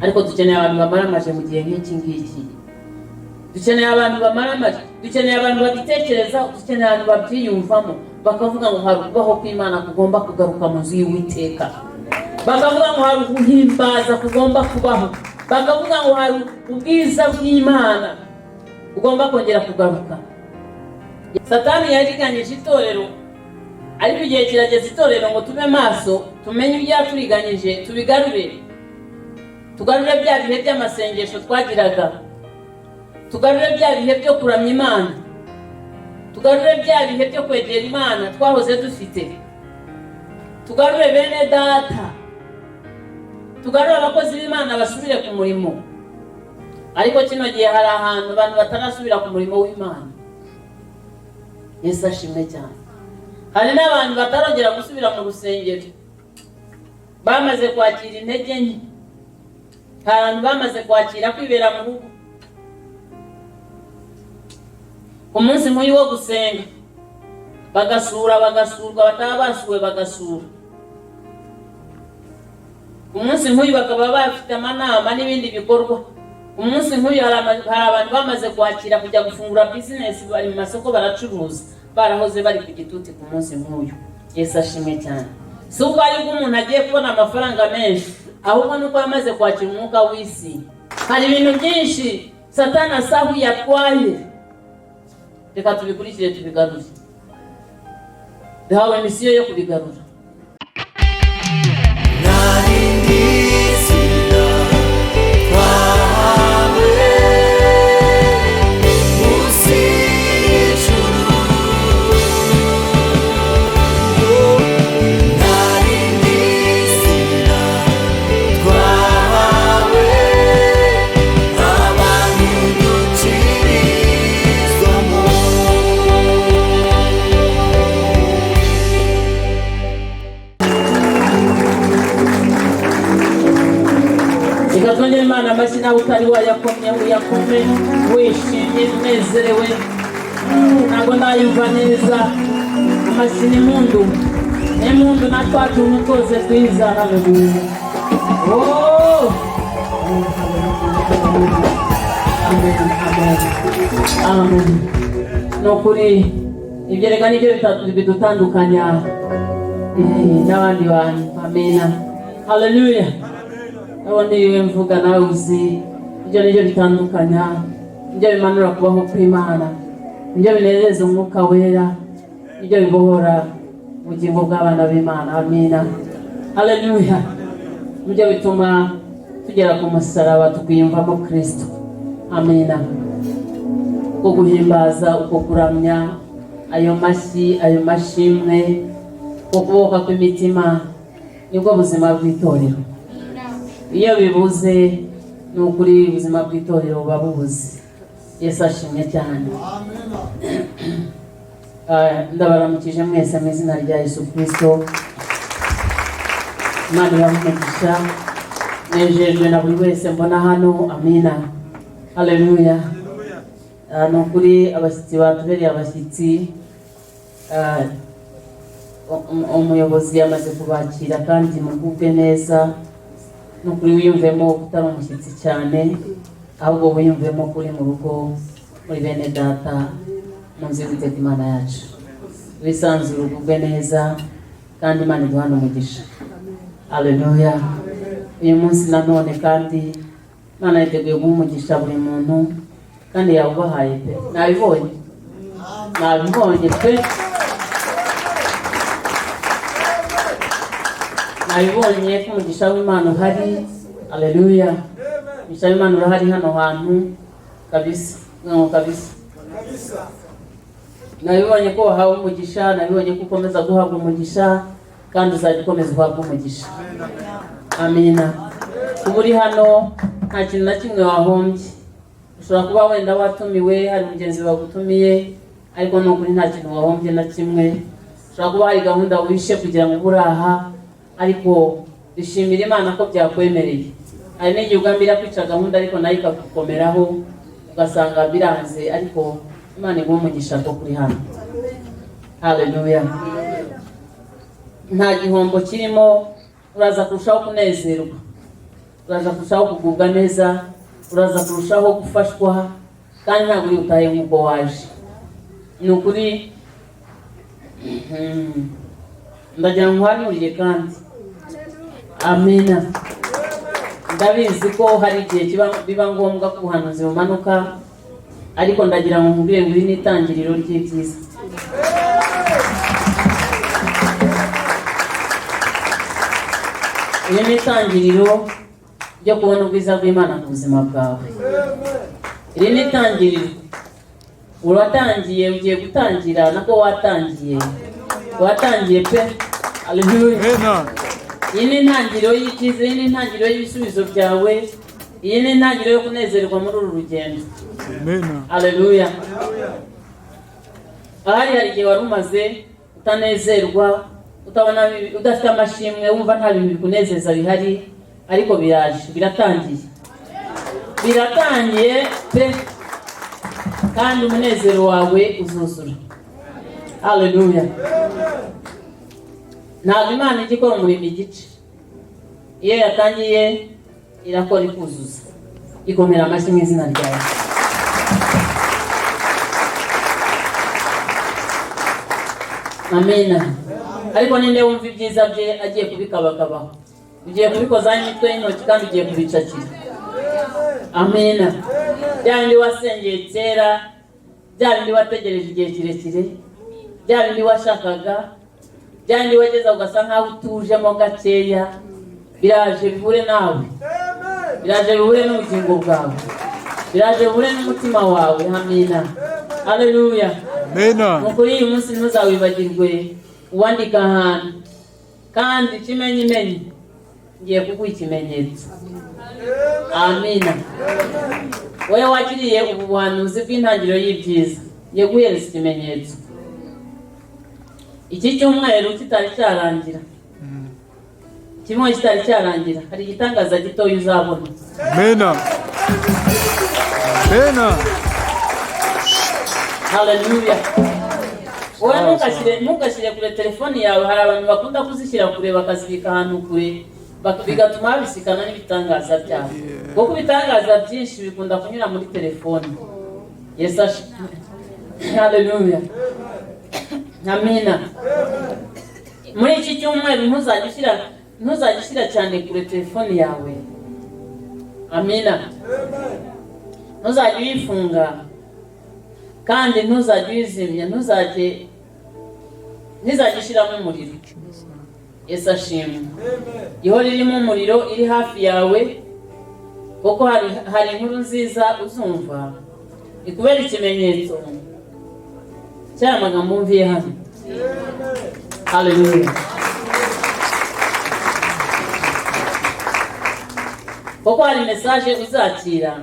ariko dukeneye abantu bamaramaje mu gihe nk'iki ngiki. Dukeneye abantu bamaramaje, dukeneye abantu babitekereza, dukeneye abantu babyiyumvamo bakavuga ngo hari ukubaho kw'Imana kugomba kugaruka mu nzu y'Uwiteka, bakavuga ngo hari guhimbaza kugomba kubaho, bakavuga ngo hari ubwiza bw'Imana ugomba kongera kugaruka. Satani yariganyije itorero, ariko igihe kirageze itorero ngo tube maso, tumenye ibyaturiganyije tubigarure, tugarure bya bihe by'amasengesho twagiraga, tugarure bya bihe byo kuramya Imana, tugarure bya bihe byo kwegera Imana twahoze dufite, tugarure bene data, tugarure abakozi b'Imana basubire ku murimo. Ariko kino gihe hari ahantu abantu batarasubira ku murimo w'Imana. Yesu ashimwe cyane. Hari n'abantu batarongera gusubira mu rusengero, bamaze kwakira intege nke. Hari abantu bamaze kwakira kwibera mu rugo, umunsi nk'uyu wo gusenga bagasurwa, bataba basuwe bagasura. Umunsi nk'uyu bakaba bafite amanama n'ibindi bikorwa. Umunsi nk'uyu hari abantu bamaze kwakira kujya gufungura business, bari mu masoko baracuruza, barahoze bari ku gituti ku munsi nk'uyu. Yesu ashimwe cyane. Si uko ariko umuntu agiye kubona amafaranga menshi, ahubwo nuko yamaze kwakira umwuka w'isi. Hari ibintu byinshi Satani asahu yatwaye, reka tubikurikire tubigarure. Duhawe misiyo yo kubigarura. Ikatwongera Imana amashyi nawe utari wayakomye uyakome wishimye unezerewe. Ntabwo ndayumva neza. Amashyi ni mundu, ni mundu na twatuntu twose twiza. Haleluya. Oh, amen, amen, amen. Nukuri ibyo reka nibyo bidutandukanya n'abandi bantu. Amena. Haleluya. Abandi yewe mvuga nawe uzi ibyo nibyo bitandukanya, ibyo bimanura kubaho kw'Imana, ibyo binezeza umwuka wera, ibyo bibohora ubugingo bw'abana b'Imana. Amina. Haleluya. Ibyo bituma tugera ku musaraba tukiyumvamo Kristo. Amina. Uko guhimbaza, uko kuramya, ayo mashyi, ayo mashimwe, uko kubohoka kw'imitima, nibwo buzima bw'itorero. Iyo bibuze ni ukuri ubuzima bw'itorero buba bubuze. Yesu ashimwe cyane. Ndabaramukije mwese mu izina rya Yesu Kristo. Imana ibamugisha. Nejejwe na buri wese mbona hano. Amina. Haleluya. Ni ukuri abashyitsi batubereye abashyitsi. Umuyobozi yamaze kubakira kandi mugubwe neza. Nukuri wiyumvemo utari umushyitsi cyane, ahubwo wiyumvemo kuri mu rugo, muri bene data, mu nzu y'Uwiteka Imana yacu. Wisanzure ugubwe neza kandi Imana iduhane umugisha. Haleluya. Uyu munsi nanone kandi Imana yiteguye guha umugisha buri muntu kandi yawubahaye pe. Nabibonye pe. Nabibonye ko umugisha w'Imana uhari. Haleluya. Umugisha w'Imana urahari hano hantu kabisa. Kabisa. Nabibonye ko wahawe umugisha, nabibonye ko ukomeza guhabwa umugisha kandi uzajya ukomeza guhabwa umugisha. Amina. Kuba uri hano nta kintu na kimwe wahombye. Ushobora kuba wenda watumiwe, hari mugenzi bagutumiye, ariko nukuri nta kintu wahombye na kimwe. Ushobora kuba hari gahunda wishe kugira ngo uraha, ariko bishimira Imana ko byakwemereye. Hari n'igihe ugambira kwica gahunda ariko nayo ikagukomeraho ugasanga biranze, ariko Imana iguha umugisha ko kuri hano. Haleluya. Nta gihombo kirimo, uraza kurushaho kunezerwa. uraza kurushaho kugubwa neza, uraza kurushaho gufashwa, kandi ntabwo uri utahe nk'uko waje. Ni ukuri ndagira ngo uhanurire kandi. Amina. Ndabizi ko hari igihe biba ngombwa ko ubuhanuzi bumanuka, ariko ndagira ngo nkubwire ngo iri ni itangiriro ry'ibyiza. Iri ni itangiriro ryo kubona ubwiza bw'Imana ku buzima bwawe. Iri ni itangiriro. Uratangiye, ugiye gutangira, nako watangiye pe. Haleluya. Iyi ni intangiriro y'icyiza, iyi ni intangiriro y'ibisubizo byawe, iyi ni intangiriro yo kunezerwa muri uru rugendo. Haleluya. Hari igihe wari umaze utanezerwa, utabona, udafite amashimwe, wumva nta bintu bikunezeza bihari, ariko biratangiye pe, kandi umunezero wawe uzuzura. Haleluya. Ntabwo Imana ijya ikora umurimo igice. Iyo yatangiye irakora ikuzuza. Ikomera amashyi mu izina ryawe. Amina. Ariko ninde wumva ibyiza bye agiye kubikabakabaho? Ugiye kubikozaho imitwe y'intoki kandi ugiye kubicakira. Amina. Bya bindi wasengeye kera, bya bindi wategereje igihe kirekire, bya bindi washakaga, bya bindi wageza ugasa nkaho utujemo gakeya, biraje bihure nawe. Biraje bihure n'ubugingo bwawe. Biraje bihure n'umutima wawe. Amina. Haleluya. Amina. Mukuri uyu munsi ntuzawibagirwe uwandika ahantu, kandi ikimenyimenyi ngiye kuguha ikimenyetso. Amina. Wowe wakiriye ubu buhanuzi bw'intangiriro y'ibyiza, ngiye guhereza ikimenyetso. Iki cyumweru kitari cyarangira, kimwe kitari cyarangira, hari igitangaza gitoya uzabona. Amina. Amina. Haleluya. Wowe ntugashyire kure telefoni yawe. Hari abantu bakunda kuzishyira kure, bakazibika ahantu kure, bigatuma babisikana n'ibitangaza byabo. Kuko ibitangaza byinshi bikunda kunyura muri telefoni. Yesu ashimwe. Haleluya. Amina. Muri iki cyumweru ntuzajya cyane kure telefoni yawe. Amina. Ntuzajya uyifunga, kandi ntuzajya uyizimya, ntizajya ishyiramo umuriro. Yesu ashimwe. Ihora irimo umuriro, iri hafi yawe, kuko hari inkuru nziza uzumva, ikubera ikimenyetso cy'aya magambo mvuye hano. Haleluya. Kuko hari mesaje uzakira,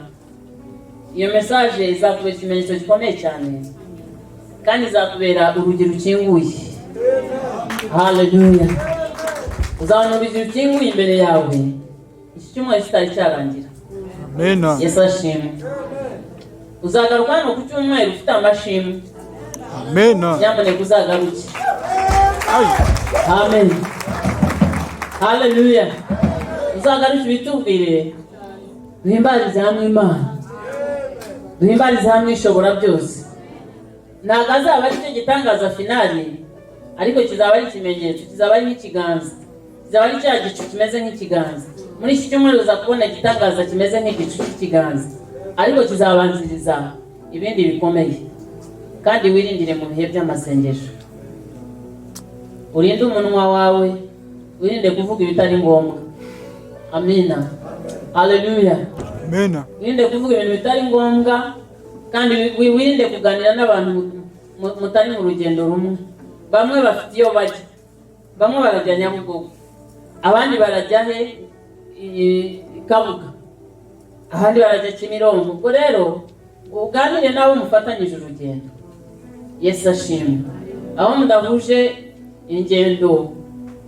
iyo mesaje izakubera ikimenyetso gikomeye cyane, kandi izakubera urugi rukinguye. Haleluya. Uzabona urugi rukinguye imbere yawe, iki cyumweru kitari cyarangira. Amina. Yesu ashimwe. Uzagaruka hano ku cyumweru ufite amashimwe. Amina. Nyamuneka uzagaruke. Amen. Haleluya. Uzagaruke bitubwire, duhimbarize hamwe Imana, duhimbarize hamwe ishobora byose. Ntabwo azaba ari cyo gitangaza finali, ariko kizaba ari ikimenyetso, kizaba ari nk'ikiganza, kizaba ari cya gicu kimeze nk'ikiganza. Muri iki cyumweru uza kubona igitangaza kimeze nk'igicu cy'ikiganza, ariko kizabanziriza ibindi bikomeye. Kandi wirindire mu bihe by'amasengesho. Urinde umunwa wawe, wirinde kuvuga ibitari ngombwa. Amina. Haleluya. Amina. Wirinde kuvuga ibintu bitari ngombwa, kandi wirinde kuganira n'abantu mutari mu rugendo rumwe. Bamwe bafite iyo bajya, bamwe barajya Nyabugogo, abandi barajya Kabuga, abandi barajya Kimironko. Ubwo rero uganire nabo mufatanyije urugendo. Yesu ashimwe. Aho mudahuje ingendo,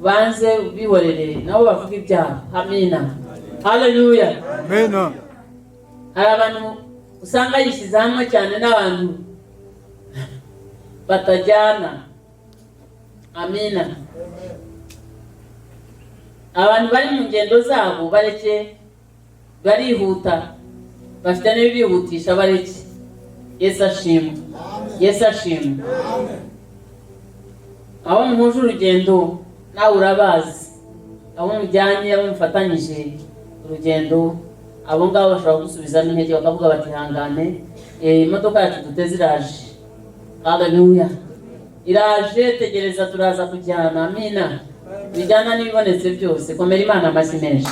banze bihorere nabo bavuga ibyaha. Amina. Haleluya. Amina. Hari abantu usanga yishyize hamwe cyane n'abantu batajyana. Amina. Abantu bari mu ngendo zabo bareke barihuta, bafite n'ibihutisha bareke. Yesu ashimwe. Yesu ashimwe. Abo muhuje urugendo nawe urabazi, abo mujyanye, abo mufatanyije urugendo, abo ngabo bashobora gusubiza n'intege bakavuga bati hangane, imodoka yacu duteze iraje. Haleluya. Iraje, tegereza turaza kujyana. Amina. Bijyana n'ibibonetse byose. Komera Imana amashyi menshi.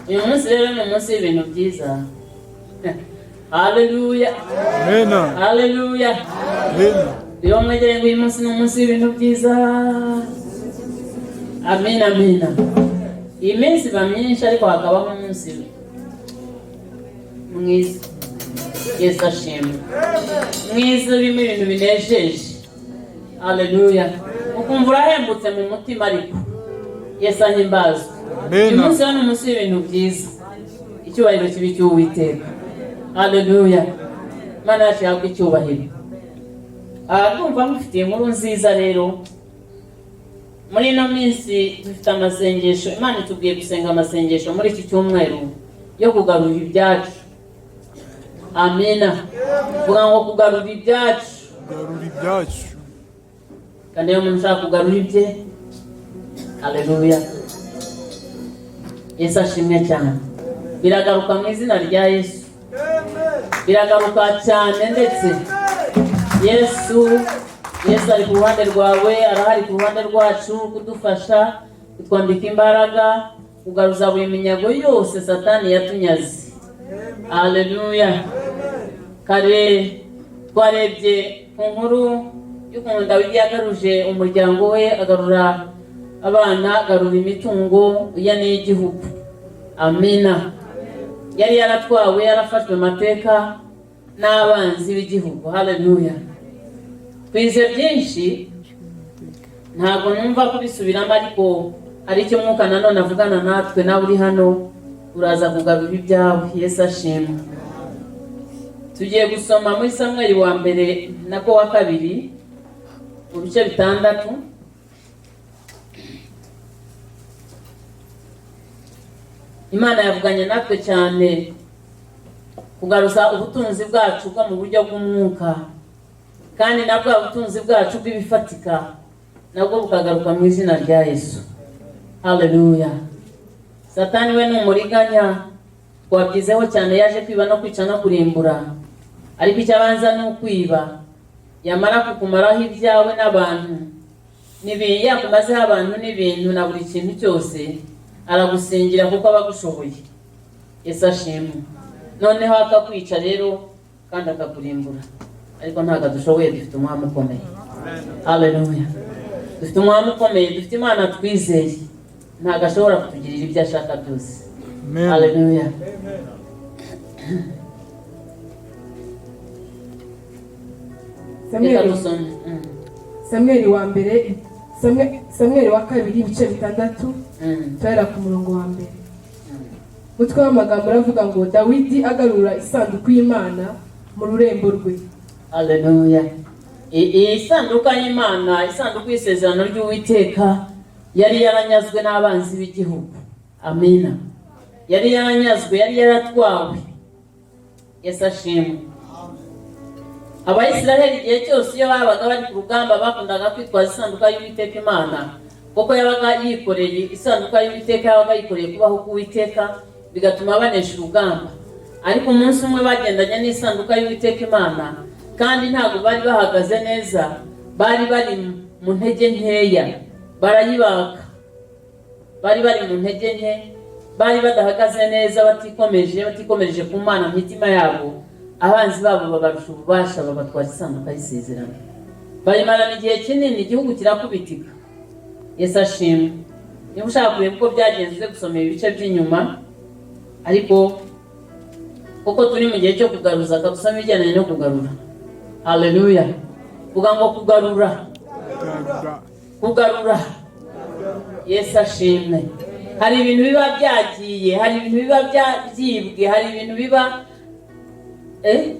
Uyu munsi rero ni umunsi w'ibintu byiza. Haleluya. Amena. Haleluya. Amena. Iyo mwegereye ngo uyu munsi ni umunsi w'ibintu byiza. Amina, amina. Iyi minsi iba myinshi ariko hakabaho umunsi mwiza. Yesu ashimwe. Mwiza urimo ibintu binejeje. Haleluya. Ukumva urahembutse mu mutima ariko Yesu ahimbazwe. Uyu munsi ni umunsi w'ibintu byiza. Icyubahiro kibi cy'Uwiteka. Haleluya. Imana yacu yahabwa icyubahiro. Ndumva mufitiye inkuru nziza rero. Muri ino minsi dufite amasengesho. Imana itubwiye gusenga amasengesho muri iki cyumweru yo kugarura ibyacu. Amina. Vuga ngo kugarura ibyacu. Kugarura ibyacu. Kandi iyo umuntu ushaka kugarura ibye. Haleluya. Yesu ashimwe cyane. Biragaruka mu izina rya Yesu. Biragaruka cyane ndetse Yesu ari ku ruhande rwawe, arahari ku ruhande rwacu kudufasha, kutwambika imbaraga, kugaruza buri minyago yose Satani yatunyaze. Haleluya. Kare twarebye ku nkuru y'ukuntu Dawidi yagaruje umuryango we, agarura abana, agarura imitungo ya n'igihugu. Amina. Yari yaratwawe, yarafashwe amateka n'abanzi b'igihugu. Haleluya. Twize byinshi, ntabwo numva kubisubiramo, ariko ari cyo Mwuka nanone avugana natwe. Nawe uri hano uraza kugarura ibyawe. Yesu ashimwe. Tugiye gusoma muri Samweli wa mbere nako wa kabiri mu bice 6. Imana yavuganye natwe cyane kugaruza ubutunzi bwacu bwo mu buryo bw'umwuka, kandi nabwo ubutunzi bwacu bw'ibifatika nabwo bukagaruka mu izina rya Yesu. Haleluya. Satani we ni umuriganya, twabyizeho cyane, yaje kwiba no kwica no kurimbura, ariko icyo abanza ni ukwiba. Yamara kukumaraho ibyawe n'abantu n'ibintu, yakumazeho abantu n'ibintu na buri kintu cyose, aragusingira kuko abagushoboye. Yesu ashimwe. Noneho akakwica rero kandi akakurimbura, ariko ntabwo dushoboye. Dufite umwami ukomeye. Haleluya. Dufite umwami ukomeye, dufite Imana twizeye, ntabwo ashobora kutugirira ibyo ashaka byose. Haleluya. Samweli wa mbere, Samweli wa kabiri ibice 6. Turahera ku murongo wa mbere. Mutwe w'amagambo uravuga ngo Dawidi agarura isanduku y'Imana mu rurembo rwe. Haleluya. Isanduku y'Imana, isanduku y'isezerano ry'Uwiteka yari yaranyazwe n'abanzi b'igihugu. Amina. Yari yaranyazwe, yari yaratwawe. Yesu ashimwe. Abayisiraheli igihe cyose iyo babaga bari ku rugamba bakundaga kwitwaza isanduku y'Uwiteka Imana, kuko yabaga yikoreye isanduku y'Uwiteka, yabaga yikoreye kubaho k'Uwiteka, bigatuma banesha urugamba. Ariko umunsi umwe bagendanye n'isanduku y'Uwiteka Imana, kandi ntabwo bari bahagaze neza, bari mu ntege nkeya, barayibaka. Bari mu ntege nke, bari badahagaze neza, batikomereje ku Mana mu mitima yabo. Abanzi babo babarusha ububasha, babatwara isanduku y'isezerano. Bayimarana igihe kinini, igihugu kirakubitika. Yesu ashimwe. Niba ushaka kureba uko byagenze, gusoma ibice by'inyuma, ariko kuko turi mu gihe cyo kugaruza, akadusoma ibijyanye no kugarura. Haleluya. Vuga ngo kugarura. Kugarura. Yesu ashimwe. Hari ibintu biba byagiye, hari ibintu biba byibwe, hari ibintu biba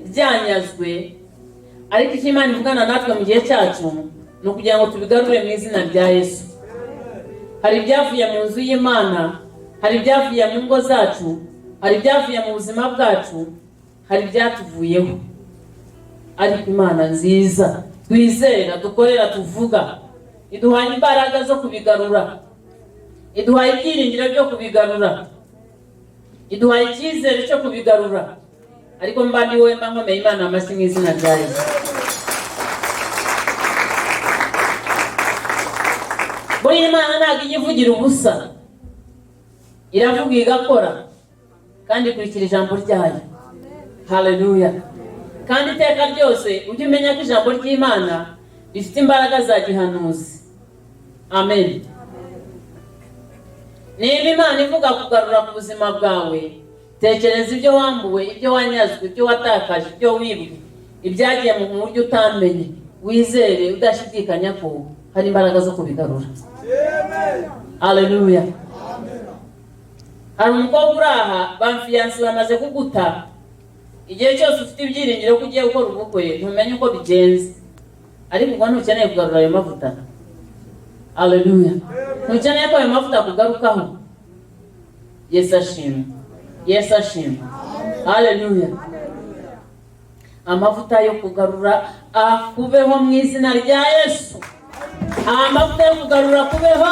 byanyazwe, ariko icyo Imana ivugana natwe mu gihe cyacu ni ukugira ngo tubigarure mu izina rya Yesu. hari ibyavuye mu nzu y'Imana, hari ibyavuye mu ngo zacu, hari ibyavuye mu buzima bwacu, hari ibyatuvuyeho. Ariko Imana nziza twizera, dukorera, tuvuga, iduhaye imbaraga zo kubigarura, iduhaye ibyiringiro byo kubigarura, iduhaye icyizere cyo kubigarura. Ariko mbandi wowe nkomeye Imana amashyi mu izina rya Yesu. Buri Imana ntabwo ivugira ubusa, iravuga igakora kandi ikurikira ijambo ryayo. Haleluya. Kandi iteka ryose ujye umenya ko ijambo ry'Imana rifite imbaraga za gihanuzi. Amen. Niba Imana ivuga kugarura ku buzima bwawe, tekereza ibyo wambuwe, ibyo wanyazwe, ibyo watakaje, ibyo wibwe, ibyagiye mu buryo utamenye. Wizere udashidikanya ko hari imbaraga zo kubigarura. Haleluya. Hari umukobwa uri aha, bamfiyansi bamaze kuguta. Igihe cyose ufite ibyiringiro ko ugiye gukora ubukwe, ntumenye uko bigenze. Ariko ubwo ntukeneye kugarura ayo mavuta. Haleluya. Ntukeneye ko ayo mavuta kugarukaho. Yesu ashimwe. Yesu ashimwe. Haleluya. Amavuta yo kugarura akubeho mu izina rya Yesu. Amavuta yo kugarura kubeho.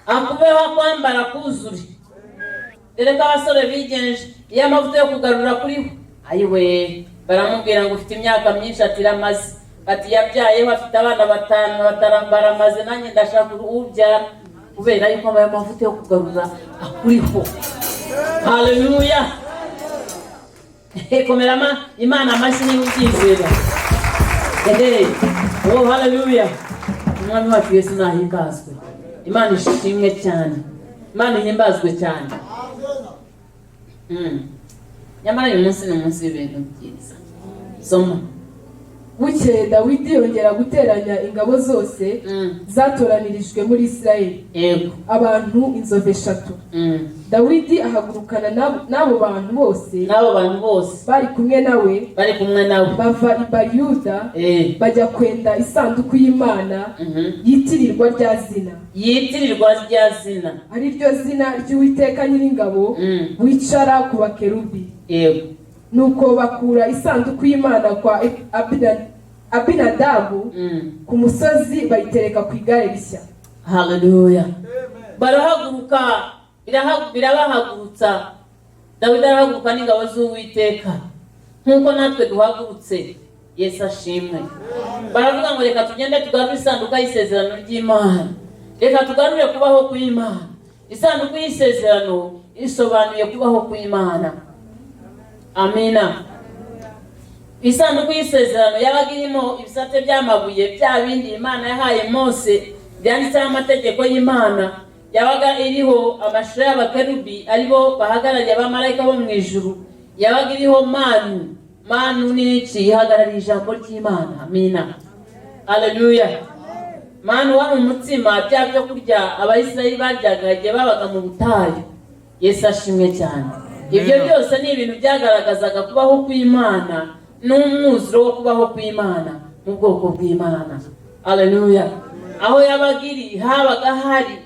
Akubeho kwambara kuzuri. Erega abasore bigenje, iyo amavuta yo kugarura kuriho, ayiwe baramubwira ngo ufite imyaka myinshi, atiramaze, ati yabyayeho afite abana 5 batarambara maze, nanjye ndashaka ubyara, kubera yuko ayo mavuta yo kugarura akuriho. Haleluya. Komerama Imana amashyi niba ubyizera. Oh haleluya. Umwami wacu Yesu nahimbazwe. Imana ishimwe cyane. Imana ihimbazwe cyane. Nyamara uyu munsi ni umunsi w'ibintu byiza. Soma. Bukeye Dawidi yongera guteranya ingabo zose zatoranirijwe muri Isirayeli, abantu inzovu 3. Dawidi ahagurukana n'abo bantu bose bari kumwe nawe, bava i Bayuda bajya kwenda isanduku y'Imana yitirirwa rya zina, ari ryo zina ry'Uwiteka Nyiringabo wicara ku bakerubi. Nuko bakura isanduku y'Imana kwa Abinadabu ku musozi bayitereka ku igare rishya. Haleluya. Barahaguruka, birabahagurutsa. Dawidi arahaguruka n'ingabo z'Uwiteka, nkuko natwe duhagurutse. Yesu ashimwe. Baravuga ngo reka tugende tugarure isanduku y'isezerano ry'Imana, reka tugarure kubaho kw'Imana. Isanduku y'isezerano isobanuye kubaho kw'Imana. Amina. Isanduku y'isezerano yabaga irimo ibisate by'amabuye bya bindi Imana yahaye Mose byanditseho amategeko y'Imana. Yabaga iriho amashusho y'abakerubi aribo bahagarariye abamarayika bo mu ijuru. Yabaga iriho manu ni iki? Ihagarariye ijambo ry'Imana. Amina. Haleluya. Manu wari umutsima, bya byo kurya Abayisirayeli baryaga igihe babaga mu butayu. Yesu ashimwe cyane. Ibyo byose ni ibintu byagaragazaga kubaho kw'Imana n'umwuzuro wo kubaho kw'Imana mu bwoko bw'Imana. Haleluya. Aho yabagiri habaga hari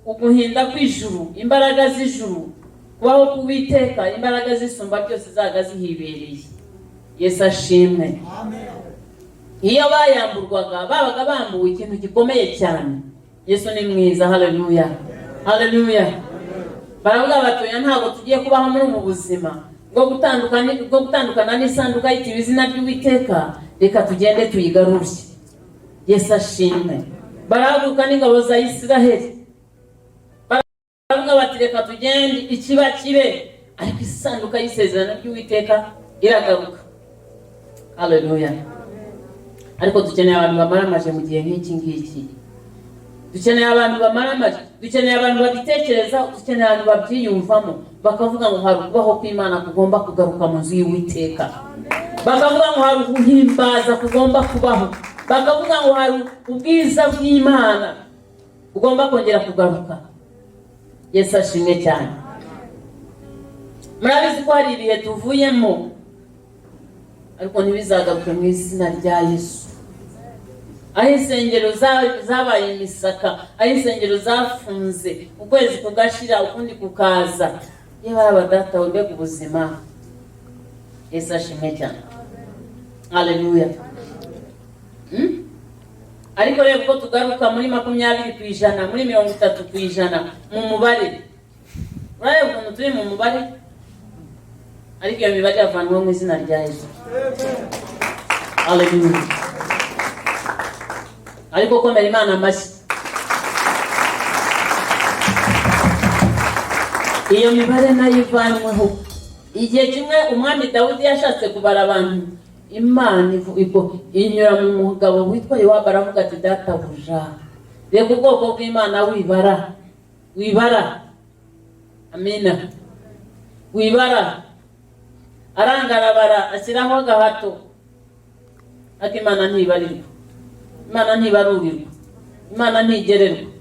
uguhinda kw'ijuru, imbaraga z'ijuru, kubaho k'Uwiteka, imbaraga z'isumba byose zaga zihibereye. Yesu ashimwe. Iyo bayamburwaga babaga bambuwe ikintu gikomeye cyane. Yesu ni mwiza. Haleluya. Haleluya. Baravuga batoya ntabwo tugiye kubaho muri mu buzima bwo gutandukana n'isanduka y'itiriwe izina ry'Uwiteka, reka tugende tuyigarure. Yesu ashimwe. Barahaguruka n'ingabo za Isiraheli, baravuga bati reka tugende ikiba kibe, ariko isanduka y'isezerano ry'Uwiteka iragaruka. Haleluya. Ariko dukeneye abantu bamaramaje mu gihe nk'iki ngiki. Dukeneye abantu bamaramaje, dukeneye abantu babitekereza, dukeneye abantu babyiyumvamo, bakavuga ngo hari kubaho kw'Imana kugomba kugaruka mu nzu y'Uwiteka. Bakavuga ngo hari guhimbaza kugomba kubaho. Bakavuga ngo hari ubwiza bw'Imana ugomba kongera kugaruka. Yesu ashimwe cyane. Murabizi ko hari ibihe tuvuyemo, ariko ntibizagaruke mu izina rya Yesu. aho insengero zabaye imisaka, aho insengero zafunze, ukwezi kugashira ukundi kukaza. Yewe abadata webega ubuzima. Yesu ashimwe cyane. Haleluya. Ariko rero ko tugaruka muri 20%, muri 30% mu mubare. Uraye ukuntu turi mu mubare? Ariko iyo mibare yavanwe mu izina rya Yesu. Haleluya. Ariko komera Imana amashyi. Iyo mibare nayivanweho. Igihe kimwe umwami Dawidi yashatse kubara abantu, Imana inyura mu mugabo witwa Yowabu, aravuga ati databuja, reka ubwoko bw'Imana wibara. Amina. Wibara. Arangarabara ashyiraho agahato. Ati Imana ntibarirwa, Imana ntibarurirwa, Imana ntigererwa,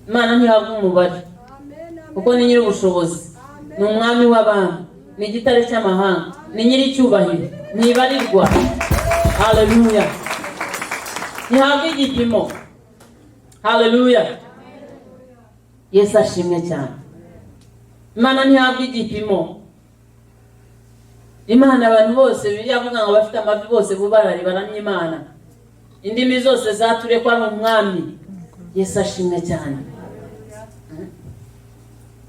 Imana ntihabwa umubare, kuko ni nyiri ubushobozi, ni umwami w'abantu, ni igitare cy'amahanga, ni nyiri icyubahiro, ntibarirwa. Haleluya. Ntihabwa igipimo. Haleluya. Yesu ashimwe cyane. Imana ntihabwa igipimo. Imana abantu bose biriyavuga ngo bafite amavi bose bubararibara n'Imana. Indimi zose zature kwa umwami. Yesu ashimwe cyane.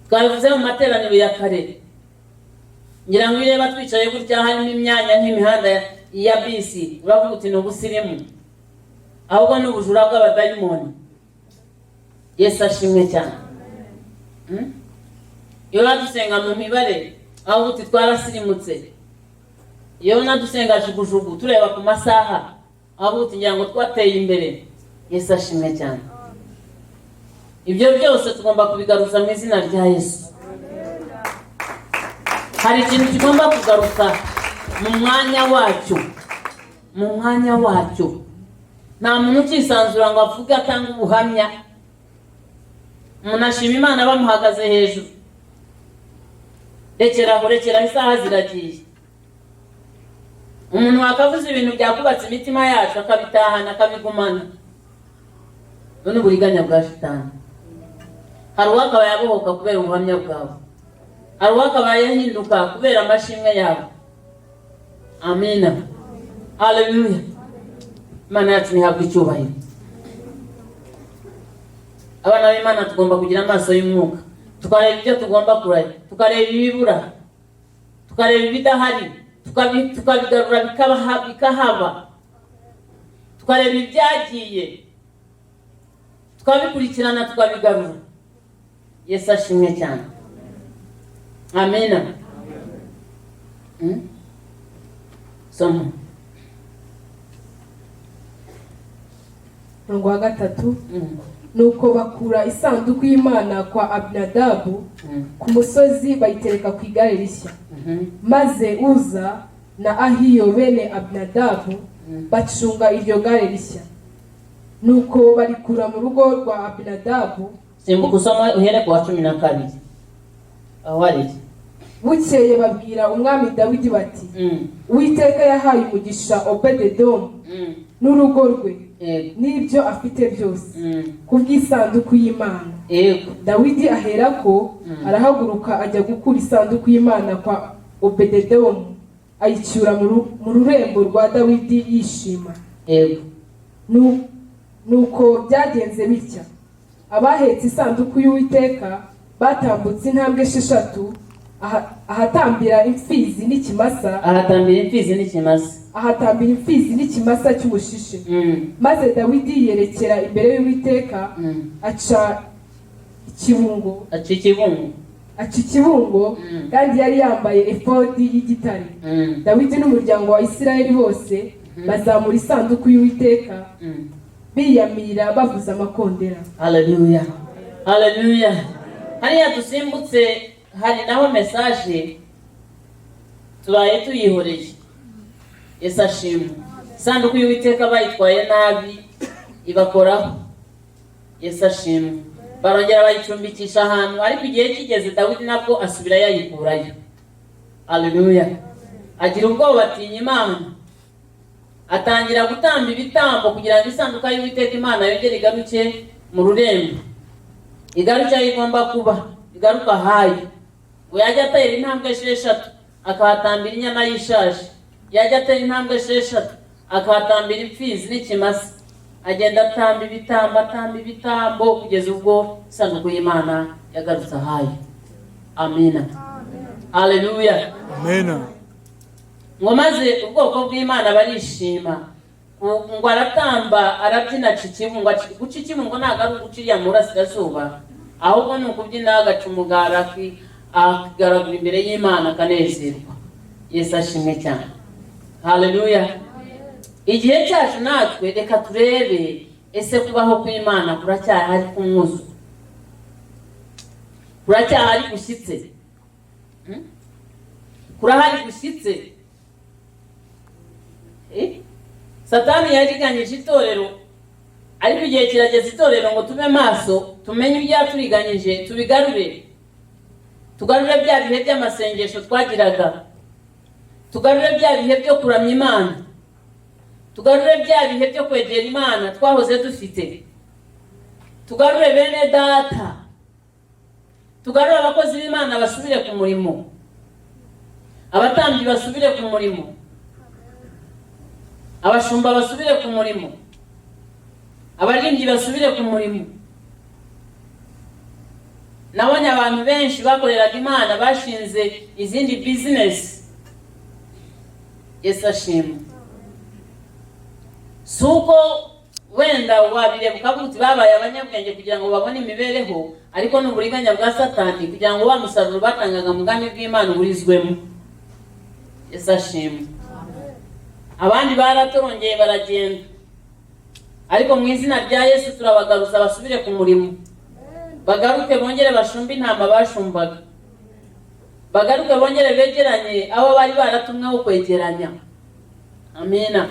Twavuze mu materaniro ya kare. Ngira ngo ireba twicaye gutya harimo imyanya nk'imihanda ya bisi, uravuga uti n'ubusirimu. Ahubwo n'ubujura bw'abadayimoni. Yesu ashimwe cyane. Iyo dusenga mu mibare, aho uti twarasirimutse. Iyo nadusenga jugujugu tureba ku masaha, aho uti ngira ngo twateye imbere. Yesu ashimwe cyane. Ibyo byose tugomba kubigaruza mu izina rya Yesu. Hari ikintu kigomba kugaruka mu mwanya wacyo. Mu mwanya wacyo. Nta muntu ukisanzura ngo avuge atanga ubuhamya. Umuntu ashima Imana bamuhagaze hejuru. Rekeraho isaha ziragiye. Umuntu wakavuze ibintu byakubatse imitima yacu akabitahana akabigumana. None uburiganya bwa shitani. Hari uwakabaye abohoka kubera ubuhamya bwawe. Hari uwakabaye yahinduka kubera amashimwe yawe. Amina. Haleluya. Imana yacu ntihabwa icyubahiro. Abana b'Imana tugomba kugira amaso y'umwuka. Tukareba ibyo tugomba kuraya, tukareba ibibura, tukareba ibidahari, tukabigarura bikahaba, tukareba ibyagiye, tukabikurikirana tukabigarura. Yesu ashimwe cyane. Amina. Somo Ngo wa gatatu. Nuko bakura isanduku y'Imana kwa Abinadabu ku musozi bayitereka ku igare rishya. Maze Uza na Ahiyo bene Abinadabu bacunga iryo gare rishya. Nuko barikura mu rugo rwa Abinadabu. Simbuka usoma uhere ku wa 12. Awari. Bukeye babwira umwami Dawidi bati, Uwiteka yahaye umugisha Obededomu n'urugo rwe n'ibyo afite byose kubw'isanduku y'Imana. Dawidi aherako arahaguruka ajya gukura isanduku y'Imana kwa Obededomu, ayicyura mu rurembo rwa Dawidi yishima. Nuko byagenze bitya. Abahetse isanduku y'Uwiteka batambutse intambwe 6 ahatambira imfizi n'ikimasa. Ahatambira imfizi n'ikimasa cy'umushishe. Maze Dawidi yerekera imbere y'Uwiteka aca ikibungo kandi yari yambaye efodi y'igitare. Dawidi n'umuryango wa Isirayeli bose bazamura isanduku y'Uwiteka biyamira bavuza amakondera. Haleluya. Haleluya. Hariya dusimbutse hari naho message tubaye tuyihoreye. Yesu ashimwe. Isanduku y'Uwiteka bayitwaye nabi ibakoraho. Yesu ashimwe. Barongera bayicumbikisha ahantu, ariko igihe kigeze Dawidi nabwo asubira yayikurayo. Haleluya. Agira ubwoba atinya Imana. atangira gutamba ibitambo kugira ngo isanduka y'Uwiteka Imana yongere igaruke mu rurembo. Igaruka igomba kuba igaruka hayo. Ngo yajya atera intambwe 6 akahatambira inyana y'ishaje, yajya atera intambwe 6 akahatambira impfizi n'ikimasa, agenda atamba ibitambo kugeza ubwo isanduku y'Imana yagarutse hayo. Amina. Haleluya. Amena. Ngo maze ubwoko bw'Imana barishima, ngo aratamba arabyina cikibu, ngo gucikibu ngo ntago ari uguciriya mu burasirazuba, ahubwo ni ukubyina agaca umugara agaragura imbere y'Imana akanezerwa. Yesu ashimwe cyane. Haleluya. Igihe cyacu natwe reka turebe ese kubaho kw'Imana kuracyahari kumwuzu, kuracyahari gushyitse, kurahari gushyitse. Satani yariganyije itorero, ariko igihe kirageze itorero ngo tube maso, tumenye ibyaturiganyije tubigarure. Tugarure bya bihe by'amasengesho twagiraga, tugarure bya bihe byo kuramya Imana, tugarure bya bihe byo kwegera Imana twahoze dufite, tugarure bene data, tugarure abakozi b'Imana basubire ku murimo, abatambyi basubire ku murimo, abashumba basubire ku murimo, abaririmbyi basubire ku murimo. Nabonye abantu benshi bakoreraga Imana bashinze izindi business. Yesu ashimwe. Suko wenda wabireba ukavuga uti babaye abanyabwenge kugira ngo babone imibereho, ariko n'uburiganya bwa Satani kugira ngo bamusaruro batangaga mu bwami bw'Imana uburizwemo. Yesu ashimwe. Abandi baratorongeye baragenda, ariko mu izina rya Yesu turabagaruza basubire ku murimo, bagaruke bongere bashumbe intama bashumbaga, bagaruke bongere begeranye abo bari baratumweho kwegeranya. Amina.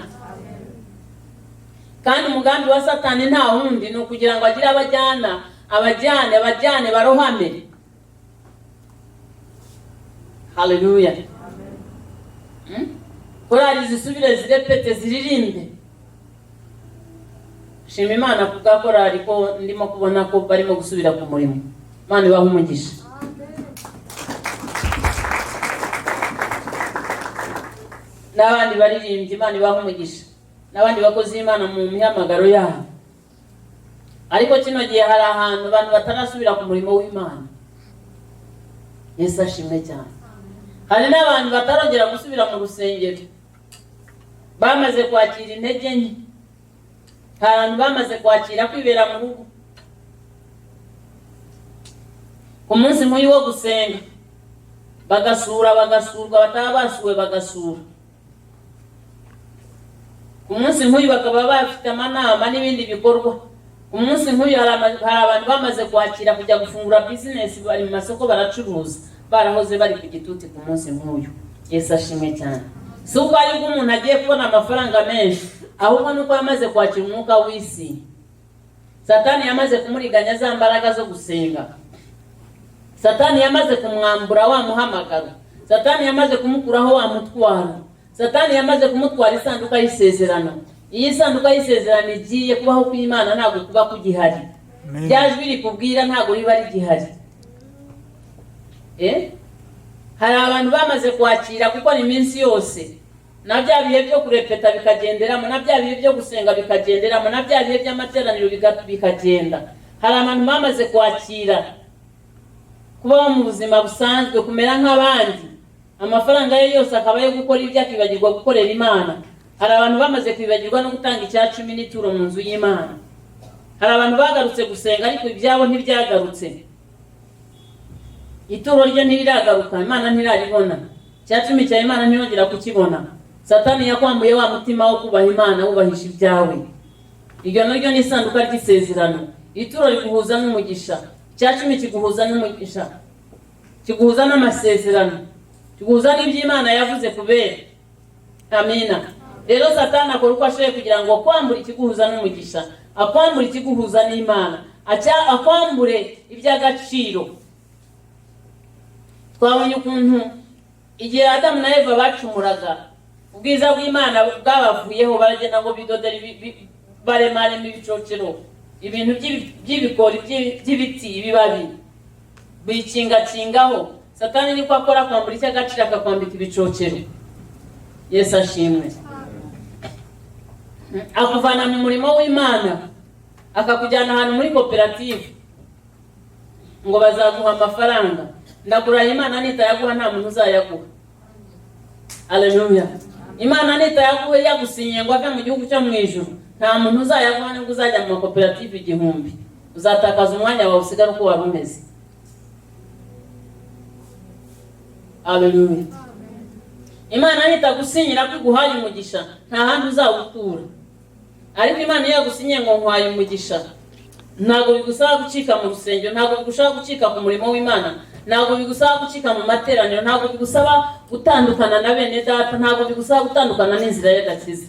Kandi umugambi wa Satani nta hundi ni ukugira ngo agire abajyane barohame. Haleluya. Korali zisubire zirepete ziririmbe. Shima Imana kubwa korali ko ndimo kubona ko barimo gusubira ku murimo. Imana ibahe umugisha. N'abandi baririmbye Imana ibahe umugisha, n'abandi bakozi Imana mu mihamagaro yabo. Ariko kino gihe hari ahantu abantu batarasubira ku murimo w'Imana. Yesu ashimwe cyane. Hari n'abantu batarongera gusubira mu rusengero, bamaze kwakira intege nke. Hari abantu bamaze kwakira kwibera mu rugo, ku munsi nk'uyu wo gusenga bagasurwa, bataba basuwe bagasura. Ku munsi nk'uyu bakaba bafite amanama n'ibindi bikorwa. Ku munsi nk'uyu hari abantu bamaze kwakira kujya gufungura business, bari mu masoko baracuruza, barahoze bari ku gituti ku munsi nk'uyu. Yesu ashimwe cyane. Si uko ari ko umuntu agiye kubona amafaranga menshi, ahubwo nuko yamaze kwakira umwuka w'isi. Satani yamaze kumuriganya za mbaraga zo gusenga, Satani yamaze kumwambura wa muhamagaro, Satani yamaze kumukuraho wa mutwaro, Satani yamaze kumutwara isanduka y'isezerano. Iyi sanduka y'isezerano igiye kubaho kw'Imana ntabwo kuba kugihari. Byajwi rikubwira ntabwo riba rigihari. Hari abantu bamaze kwakira kuko ni minsi yose, na bya bihe byo kurepeta bikagenderamo, na bya bihe byo gusenga bikagenderamo, na bya bihe by'amateraniro bikagenda. Hari abantu bamaze kwakira kubaho mu buzima busanzwe, kumera nk'abandi, amafaranga ye yose akaba yo gukora ibyo akibagirwa gukorera Imana. Hari abantu bamaze kwibagirwa no gutanga icya 10 n'ituro mu nzu y'Imana. Hari abantu bagarutse gusenga ariko ibyabo ntibyagarutse, ituro rye ntiriragaruka, Imana ntiraribona, icya 10 cya Imana ntiyongera kukibona. Satani yakwambuye wa mutima wo kubaha Imana, wubahisha ibyawe. Iryo naryo ni isanduka ry'isezerano. Ituro riguhuza n'umugisha, icya 10 kiguhuza n'umugisha, kiguhuza n'amasezerano, kiguhuza n'iby'Imana yavuze kubera. Amina. Rero Satani akora uko ashoboye kugira ngo akwambure ikiguhuza n'umugisha, akwambure ikiguhuza n'Imana, akwambure iby'agaciro. Twabonye ukuntu igihe Adamu na Eva bacumuraga, ubwiza bw'Imana bwabavuyeho, baragenda ngo bidodere baremaremo ibicocero, ibintu by'ibikori by'ibiti, ibibabi bikingakingaho. Satani niko akora, kwambura icy'agaciro akakwambika ibicocero. Yesu ashimwe. Akuvana mu murimo w'Imana akakujyana ahantu muri koperative ngo bazaguha amafaranga. Ndakurahiye Imana nitayaguha nta muntu uzayaguha. Haleluya. Imana nitayaguha yagusinyiye ngo ave mu gihugu cyo mu ijuru, nta muntu uzayaguha nibwo uzajya mu makoperative 1000. Uzatakaza umwanya wawe usigara uko wari umeze. Haleluya. Imana nitagusinyira ko iguhaye umugisha nta handi uzawutura. Ariko Imana iyo yagusinyiye ngo nkwaye umugisha, ntabwo bigusaba gucika mu rusengero, ntabwo bigusaba gucika ku murimo w'Imana, ntabwo bigusaba gucika mu materaniro, ntabwo bigusaba gutandukana na bene data, ntabwo bigusaba gutandukana n'inzira y'agakiza.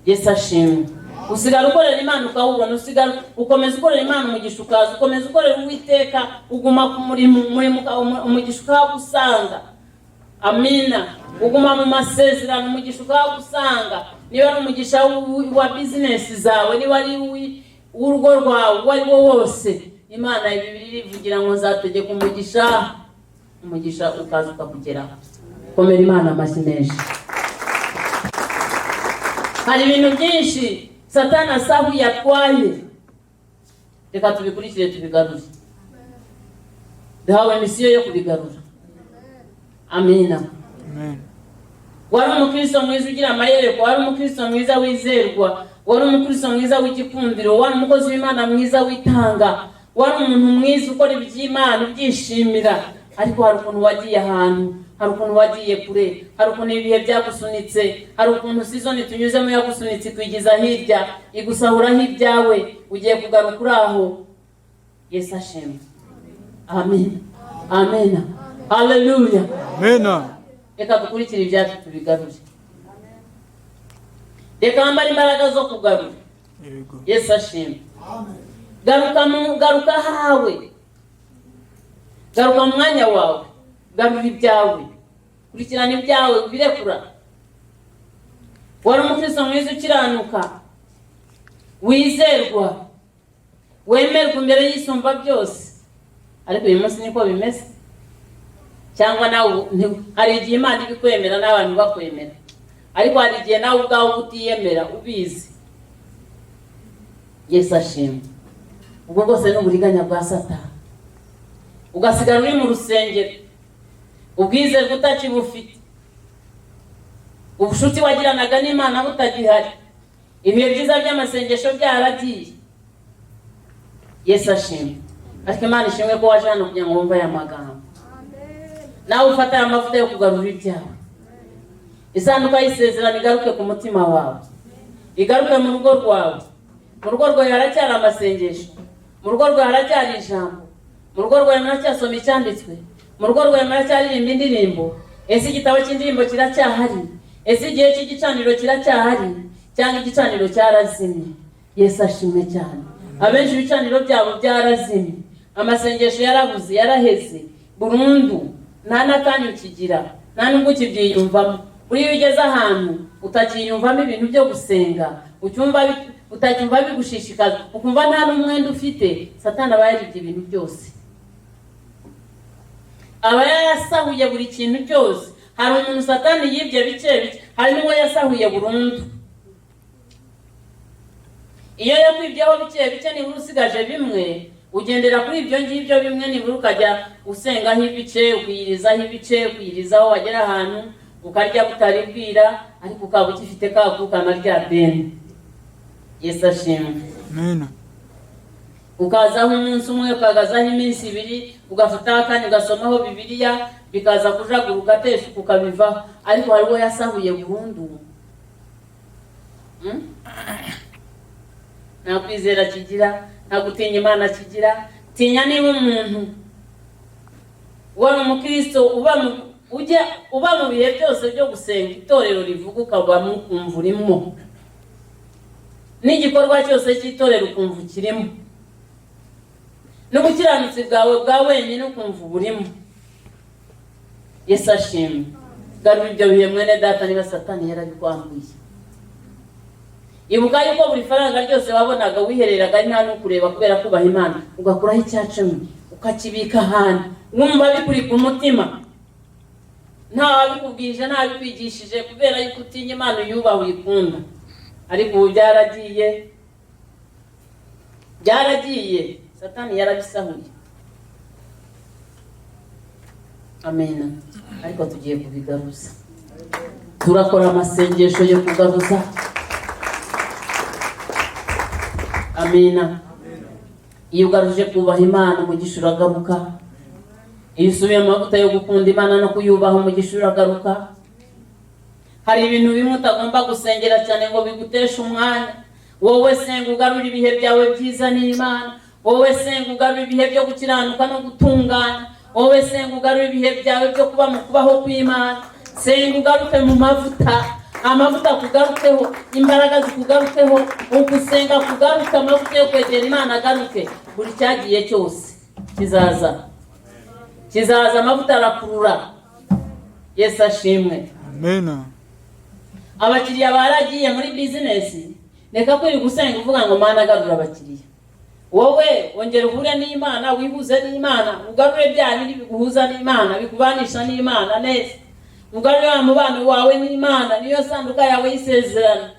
Yesu ashimwe. Usigara ukorera Imana ukawubona, usigara ukomeza ukorera Imana umugisha ukaza, ukomeza ukorera Uwiteka, uguma ku murimo umugisha ukagusanga. Amina. Uguma mu masezerano umugisha ukagusanga. Niba ari umugisha wa business zawe, niba ari urugo rwawe, wari wo wose, Imana Bibiliya ivugira ngo zategeka umugisha ukaza ukakugeraho. Komera Imana amashyi menshi. Hari ibintu byinshi Satani asahuye atwaye. Reka tubikurikire tubigarure. Duhawe misiyo yo kubigarura. Amina. Amen. Wari umukristo mwiza ugira amayereko, wari umukristo mwiza wizerwa, wari umukristo mwiza w'igikundiro, wari umukozi w'Imana mwiza witanga, wari umuntu mwiza ukora iby'Imana ubyishimira. Ariko hari ukuntu wagiye ahantu, hari ukuntu wagiye kure, hari ukuntu ibihe byagusunitse, hari ukuntu season tunyuzemo yagusunitse kwigiza hirya, igusahuraho ibyawe, ugiye kugaruka aho. Yesu ashimwe. Amen. Amen. Hallelujah. Amen. Reka dukurikire ibyacu tubigarure. Reka ambara imbaraga zo kugarura. Yego. Yesu ashimwe. Garuka hawe. Garuka mu mwanya wawe. Garura ibyawe. Kurikirana ibyawe ubirekura. Wari umukristo mwiza ukiranuka, wizerwa, wemerwa imbere y'isumba byose. Ariko uyu munsi niko bimeze. Cyangwa nawe hari igihe Imana ibikwemera n'abantu bakwemera, ariko hari igihe nawe ubwawe utiyemera ubizi. Yesu ashimwe. Ubwo bwose n'uburiganya bwa Satani. Ugasigara uri mu rusengero, ubwizerwa utakibufite, ubushuti wagiranaga n'Imana butagihari, ibihe byiza by'amasengesho byaragiye. Yesu ashimwe. Ariko Imana ishimwe ko waje hano kugira ngo wumve aya magambo. Nawe ufata aya mavuta yo kugarura ibyawe. Isanduka y'isezerano igaruke ku mutima wawe, igaruke mu rugo rwawe. Mu rugo rwawe haracyari amasengesho, mu rugo rwawe haracyari ijambo, mu rugo rwawe muracyasoma icyanditswe, mu rugo rwawe muracyaririmba indirimbo. Ese igitabo cy'indirimbo kiracyahari? Ese igihe cy'igicaniro kiracyahari? Cyangwa igicaniro cyarazimye? Yesu ashimwe cyane. Abenshi ibicaniro byabo byarazimye, amasengesho yarabuze, yaraheze burundu, nta n'akanya ukigira, nta nubwo ukibyiyumvamo. Uri ugeze ahantu utakiyumvamo ibintu byo gusenga, utacyumva bigushishikaza, ukumva nta n'umwenda ufite. Satani aba yaribye ibintu byose, aba yasahuye buri kintu cyose. Hari umuntu Satani yibye bike, hari n'uwo yasahuye burundu. Iyo yakwibyeho bike nibura usigaje bimwe, ugendera kuri ibyo ngibyo bimwe, nibura ukajya usengaho ibice, ukiyirizaho ibice, ukiyirizaho, wagera ahantu ukarya butaribwira, ariko ukaba ukifite kavukana rya deni. Yesu ashimwe. Amen. Ukazaho umunsi umwe, ukagazaho iminsi 2, ugafata akanya ugasomaho Bibiliya, bikaza kujaguruka teshuka ukabivaho. Ariko hariho yasahuye burundu. Nta kwizera kigira, nta gutinya Imana kigira. Tinya niba umuntu wari umukristo uba mu bihe byose byo gusenga, itorero rivuga ukaba ukumva urimo, n'igikorwa cyose cy'itorero ukumva ukirimo, n'ubukiranutsi bwawe bwa wenyine ukumva uburimo. Yesu ashimwe. garura ibyo bihe mwene data niba Satani yarabikwambuye. Ibuka yuko buri faranga ryose wabonaga wihereraga ari nta n'ukureba kubera kubaha Imana, ugakuraho icyacumi ukakibika ahantu wumva bikuri ku mutima, nta wabikubwije nta bikwigishije kubera yuko utinya Imana uyubaha uyikunda. Ariko ubu byaragiye Satani yarabisahuye. Amen. Ariko tugiye kubigaruza, turakora amasengesho yo kugaruza. Amina. Iyo ugaruje kubaha Imana umugisha uragaruka. Iyo usubiye mu mavuta yo gukunda Imana no kuyubaha umugisha uragaruka. Hari ibintu bimwe utagomba gusengera cyane ngo biguteshe umwanya. Wowe senga ugarura ibihe byawe byiza n'Imana. Wowe senga ugarura ibihe byo gukiranuka no gutungana. Wowe senga ugarura ibihe byawe byo kuba mu kubaho kw'Imana. Senga ugaruke mu mavuta, amavuta kugarukeho, imbaraga zikugarukeho, ugusenga kugaruke, amavuta yo kwegera Imana agaruke. Buri cyagiye cyose kizaza amavuta arakurura. Yesu ashimwe. Amen. Abakiriya baragiye muri business, reka kwiri gusenga uvuga ngo Mana agarura abakiriya. Wowe wongera uhure n'Imana, wihuze n'Imana, ugarure bya bindi biguhuza n'Imana, bikubanisha n'Imana neza. Ugarure umubano wawe n'Imana, niyo sanduka yawe y'isezerano.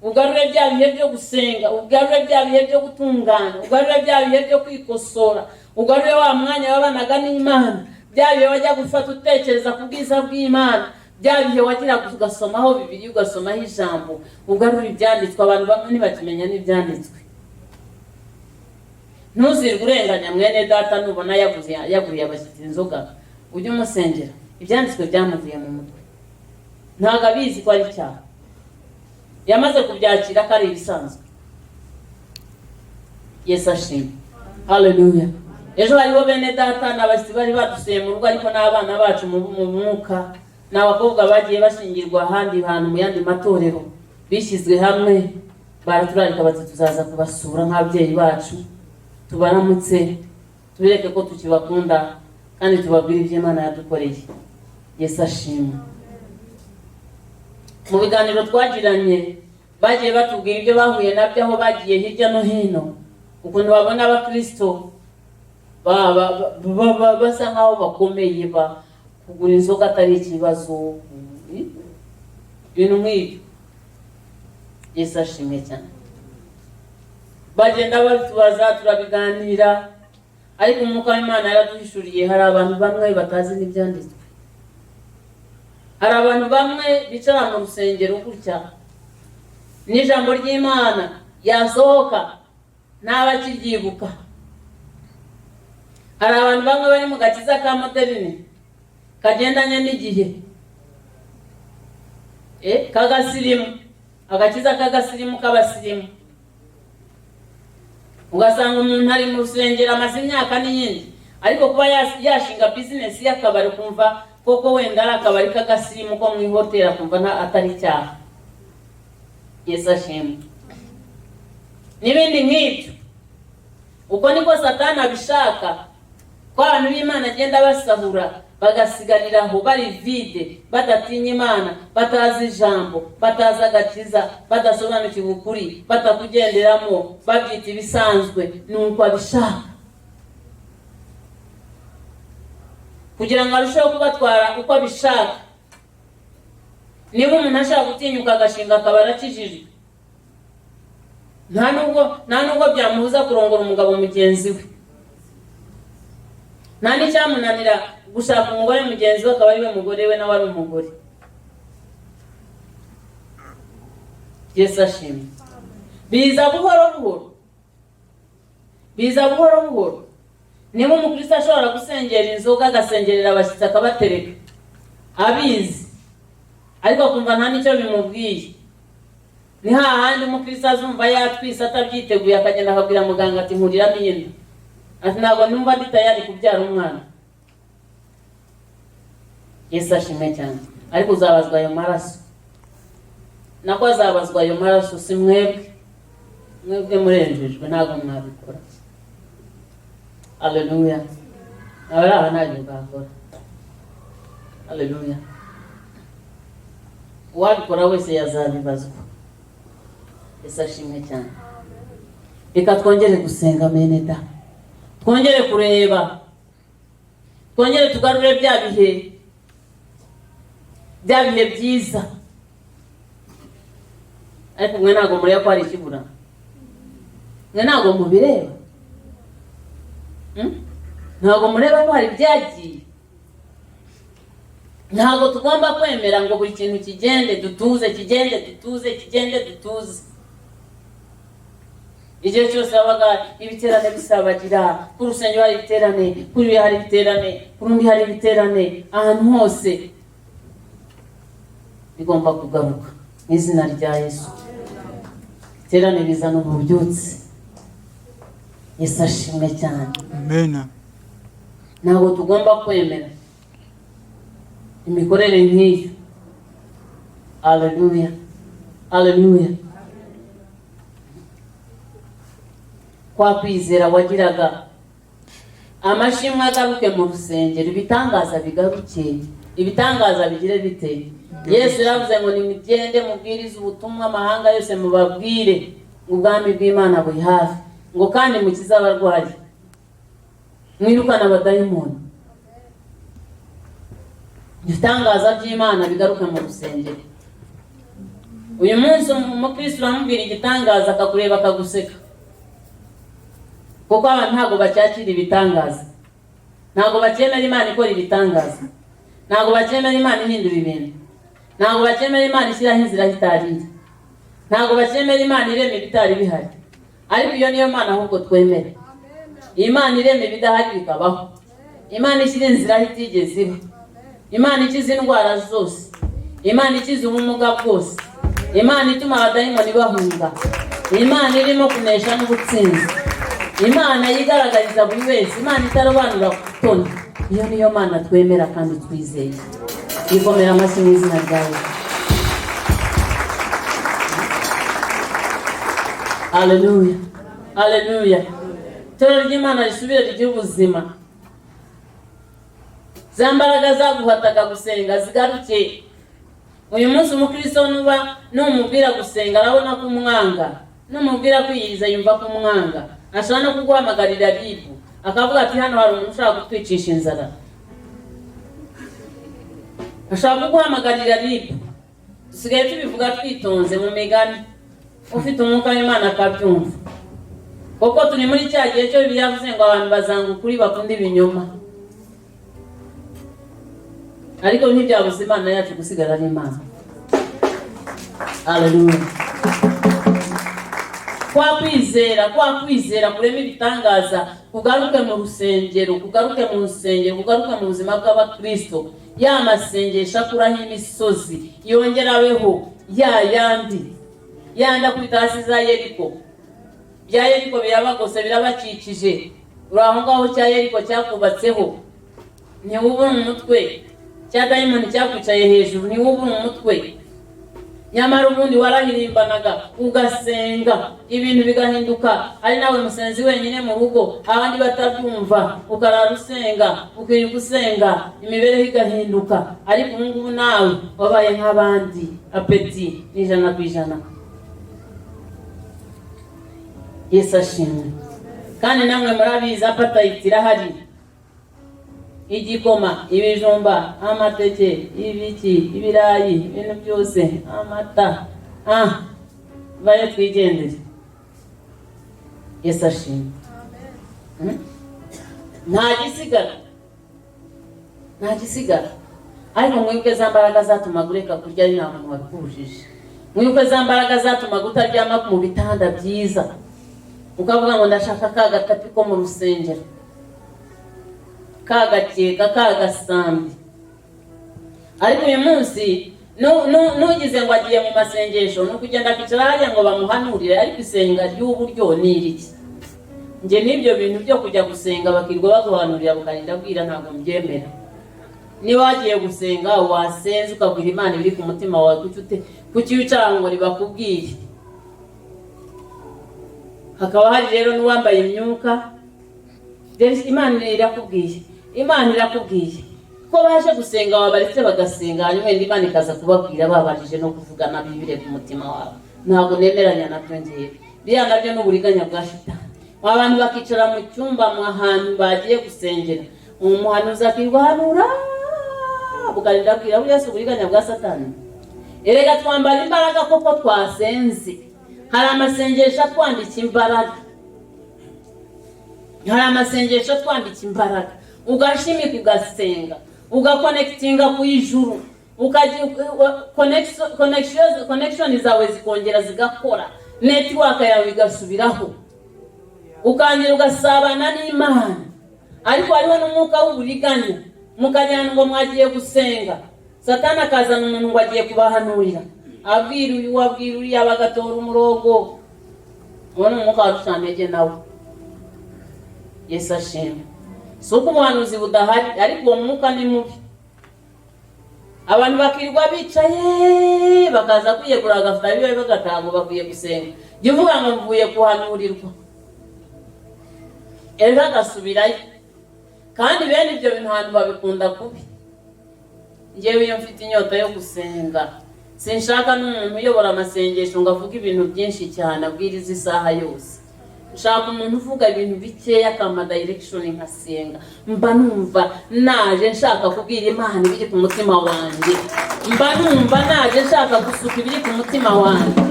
Ugarure bya bihe byo gusenga, ugarure bya bihe byo gutungana, ugarure bya bihe byo kwikosora, ugarure wa mwanya wabanaga n'Imana, bya bihe wajya gufata utekereza ku bwiza bw'Imana, bya bihe wagira ugasomaho Bibiliya, ugasomaho ijambo. Ugarure ibyanditswe, abantu bamwe ntibakimenya n'ibyanditswe. Ntuzirwe urenganya mwene data nubona yaguriye abashyitsi inzoga, ujye umusengera. Ibyanditswe byamuvuye mu mutwe, ntago abizi ko ari icyaha, yamaze kubyakira ko ari ibisanzwe. Yesu ashimwe. Haleluya. Ejo hariho bene data n'abashyitsi bari badusuye mu rugo, ariko n'abana bacu mu mwuka, n'abakobwa bagiye bashingirwa ahandi hantu mu yandi matorero, bishyizwe hamwe baraturarika bati tuzaza kubasura nk'ababyeyi bacu, tubaramutse, tubireke ko tukibakunda kandi tubabwire ibyo Imana yadukoreye. Yesu ashimwe. Mu biganiro twagiranye bagiye batubwira ibyo bahuye nabyo aho bagiye hirya no hino, ukuntu babona abakristo basa nkaho bakomeye, kugura inzoga atari ikibazo, ibintu nk'ibyo. Yesu ashimwe cyane. Bagenda batubaza, turabiganira, ariko umwuka w'Imana yaraduhishuriye. Hari abantu bamwe batazi n'ibyanditswe, hari abantu bamwe bicara mu rusengero gutya, n'ijambo ry'Imana yasohoka ntabakiryibuka. Hari abantu bamwe bari mu gakiza ka moderne kagendanye n'igihe, kagasirimu, agakiza k'agasirimu k'abasirimu. Ugasanga umuntu ari mu rusengero amaze imyaka n'iyindi, ariko kuba yashinga business y'akabari kumva koko wenda ari akabari k'agasirimu ko mu ihoteli, kumva atari icyaha. Yesu ashimwe. N'ibindi nk'ibyo. Uko niko Satani abishaka, ko abantu b'Imana agenda basahura, bagasigarira aho bari vide, badatinya Imana, batazi ijambo, batazi agakiza, badasobanukiwe ukuri, batakugenderamo, babyita ibisanzwe. Nuko abishaka kugira ngo arusheho kubatwara uko abishaka. Niba umuntu ashaka gutinyuka agashinga akabari akijijwe, nta nubwo byamubuza kurongora umugabo mugenzi we, nta n'icyamunanira gushaka umugore mugenzi we akaba ari we mugore we nawe ari umugore. Yesu ashimwe. Biza buhoro buhoro. Niba umukristo ashobora gusengera inzoga, agasengerera abashyitsi akabatereka abizi, ariko kumva nta n'icyo bimubwiye, ni hahandi umukristo azumva yatwise atabyiteguye, akagenda akabwira muganga ati nkuriramo inda, ati ntabwo numva ndi tayari kubyara umwana. Yesu ashimwe cyane. Ariko uzabazwa ayo maraso, nako azabazwa ayo maraso, si mwebwe murenjejwe, ntabwo mwabikora. Haleluya. Nawe aha ntabwo mwakora. Haleluya. uwabikora wese yazabibazwa. Yesu ashimwe cyane. Reka twongere gusenga meneda, twongere kureba, twongere tugarure bya bihe byiza. Ariko mwe ntago mureba ko hari ikibura, mwe ntago mubireba, ntago mureba ko hari byagiye. Ntago tugomba kwemera ngo buri kintu kigende dutuze, kigende dutuze. Igihe cyose habaga ibiterane bisabagira, ku rusengero hari ibiterane, kuri hari ibiterane, kurundi hari ibiterane, ahantu hose bigomba kugaruka mu izina rya Yesu. Ibiterane bizana ububyutse. Yesu ashimwe cyane. Amen. Ntabwo tugomba kwemera imikorere nk'iyo. Haleluya, haleluya. Kwa kwizera wagiraga amashimwe agaruke mu rusengero, ibitangaza bigaruke, ibitangaza bigire bite. Yesu yaravuze ngo nimugende mubwirize ubutumwa amahanga yose, mubabwire ubwami bw'Imana buri hafi, ngo kandi mukize abarwayi, mwirukana abadayimoni. Ibitangaza by'Imana bigaruka mu rusengero. Uyu munsi umukristo uramubwira igitangaza akakureba akaguseka, kuko abantu ntago bacyakira ibitangaza, ntago bacyemera Imana ikora ibitangaza, ntago bacyemera Imana ihindura ibintu, ntago bacyemera Imana ishyiraho inzira hitariye, ntago bacyemera Imana irema ibitari bihari. Ariko iyo niyo Mana ahubwo twemera, Imana irema ibidahari bikabaho, Imana ishyira inzira hitigeze iba, Imana ikiza indwara zose, Imana ikiza ubumuga bwose, Imana ituma abadayimoni bahunga, Imana irimo kunesha n'ubutsinzi, Imana yigaragariza buri wese, Imana itarobanura kutoni. Iyo niyo Mana twemera kandi twizeye. Yikomera amashyi mu izina rya Yesu. Haleluya, haleluya. Itorero ry'Imana risubire rigira ubuzima. Za mbaraga zaguhataga gusenga zigaruke. Uyu munsi umukristo numubwira gusenga arabona ko umwanga, numubwira kwiyiriza yumva ko umwanga. Ashobora no kuguhamagarira Bibu akavuga ati hano hari umuntu ushaka kutwicisha inzara. Ashaka kuguhamagarira Bibu. Dusigaye tubivuga twitonze mu migani, ufite umwuka w'Imana akabyumva. Kuko turi muri cya gihe cyo Bibiliya yavuze ngo abantu bazanga ukuri bakunda ibinyoma. Ariko ntibyabuze Imana yacu gusigara ari Imana. Haleluya. Kwa kwizera kurema ibitangaza kugaruke mu rusengero, kugaruke mu buzima bw'abakristo. Ya masengesho akuraho imisozi yongeraweho yanda ku bitasi za Yeriko. Bya Yeriko birabagose, birabakikije. Uraho ngaho cya Yeriko cyakubatseho, ntiwubura umutwe, cya dayimoni cyakwicaye hejuru, ntiwubura umutwe. Nyamara ubundi warahirimbanaga ugasenga, ibintu bigahinduka. Ari nawe musenzi wenyine mu rugo, abandi batabyumva, ukarara usenga, ukirirwa usenga, imibereho igahinduka. Ariko ubu ngubu nawe wabaye nk'abandi, apeti n'ijana ku ijana. Yesu ashimwe. Kandi namwe murabizi appetite irahari. Igikoma, ibijumba, amateke, ibiki, ibirayi, ibintu byose, amata. Baye twigendere. Yesu ashimwe. Nta gisigara. Ariko mwibuke za mbaraga zatuma ureka kurya ari nta muntu wabikujije. Mwibuke za mbaraga zatuma utaryama mu bitanda byiza, ukavuga ngo ndashaka ka gatapi ko mu rusengero, kagakeka, kagasambi. Ariko uyu munsi nugize ngo agiye mu masengesho, nukugenda akicara hariya ngo bamuhanurire. Ariko isenga ry'uburyo ni iki? Nje n'ibyo bintu byo kujya gusenga bakirwa baguhanurira bukarinda bwira ntabwo mbyemera. Niba wagiye gusenga wasenze ukabwira Imana ibiri ku mutima wawe, kuki wicara ngo ribakubwire. Hakaba hari rero n'uwambaye imyuka. Imana irakubwiye, ko baje gusenga wabaretse bagasenga hanyuma Imana ikaza kubabwira babajije no kuvugana bibire ku mutima wabo. Ntabwo nemeranya nabyo ngiye. Biriya nabyo n'uburiganya bwa shitani. Abantu bakicara mu cyumba mu ahantu bagiye gusengera, umuhanuzi akirwa hanura bukarinda bwira buriya si uburiganya bwa Satani. Erega twambara imbaraga koko twasenze. Hari amasengesho twandika imbaraga. Hari amasengesho twandika imbaraga. Ugashimika ugasenga, ugakonectinga ku ijuru, connection zawe zikongera zigakora, network yawe igasubiraho, ukangira ugasabana n'Imana. Ariko hariho n'umwuka w'uburiganya, mukajyana ngo mwagiye gusenga, Satani akazana umuntu ngo agiye kubahanurira, abwira uyu wabwira uriya bagatora umurongo. Ubona umwuka warushantege nawe. Yesu ashimwe. Suko umuhanuzi budahari, ariko uwo mwuka ni mubi. Abantu bakirwa bicaye bakaza kwiyegura agafata bibe bagatago bakwiye gusenga. Jye uvuga ngo mvuye kuhanurirwa, ejo agasubirayo. Kandi bene ibyo bintu abantu babikunda kubi. Njyewe iyo mfite inyota yo gusenga, sinshaka n'umuntu uyobora amasengesho ngo avuge ibintu byinshi cyane abwiriza isaha yose. Nshaka umuntu uvuga ibintu bikeya akama direction nkasenga. Mba numva naje nshaka kubwira Imana ibiri ku mutima wanjye. Mba numva naje nshaka gusuka ibiri ku mutima wanjye.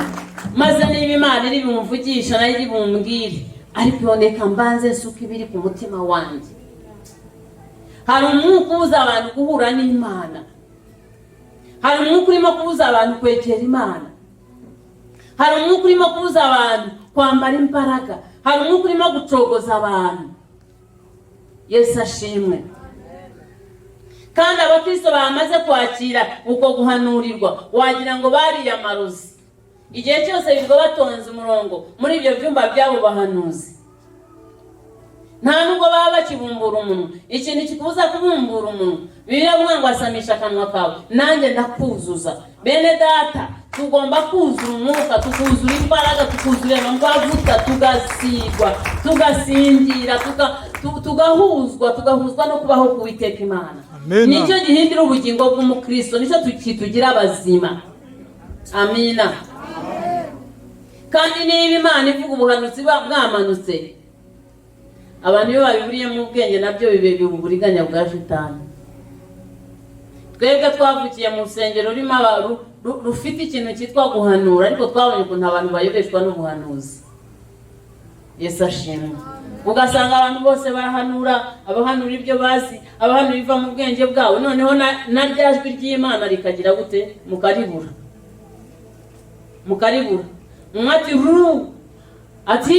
Maze niba Imana iri bumuvugisha nayo iri bumbwire, ariko yoneka mbanze nsuka ibiri ku mutima wanjye. Hari umwuka ubuza abantu guhura n'Imana. Hari umwuka urimo kubuza abantu kwegera Imana. Hari umwuka urimo kubuza abantu kwambara imbaraga. Hari umwuka urimo gucogoza abantu. Yesu ashimwe. Kandi abakristo bamaze kwakira uko guhanurirwa, wagira ngo bariye amarozi. Igihe cyose bigo batonze umurongo muri ibyo byumba byabo bahanuzi. Nta nubwo baba bakibumbura umuntu. Ikintu kikubuza kubumbura umuntu, Bibiliya ivuga ngo asamisha akanwa kawe, nanjye ndakuzuza. Bene data, tugomba kuzura umwuka, tukuzura imbaraga, tukuzura amavuta, tugasigwa, tugasingira, tugahuzwa no kubaho kuwiteka Imana. Nicyo gihindura ubugingo bw'umukristo, nicyo tukitugira abazima. Amina. Kandi niba Imana ivuga ubuhanuzi bwamanutse, abantu iyo babiburiye mu bwenge nabyo bibe uburiganya bwa shitani. Twebwe twavukiye mu rusengero rurimo rufite ikintu cyitwa guhanura, ariko twabonye ukuntu abantu bayobeshwa n'ubuhanuzi. Yesu ashimwe. Ugasanga abantu bose barahanura, abahanura ibyo bazi, abahanura biva mu bwenge bwabo, noneho na ryajwi ry'Imana rikagira gute? Mukaribura. Umwati ruru ati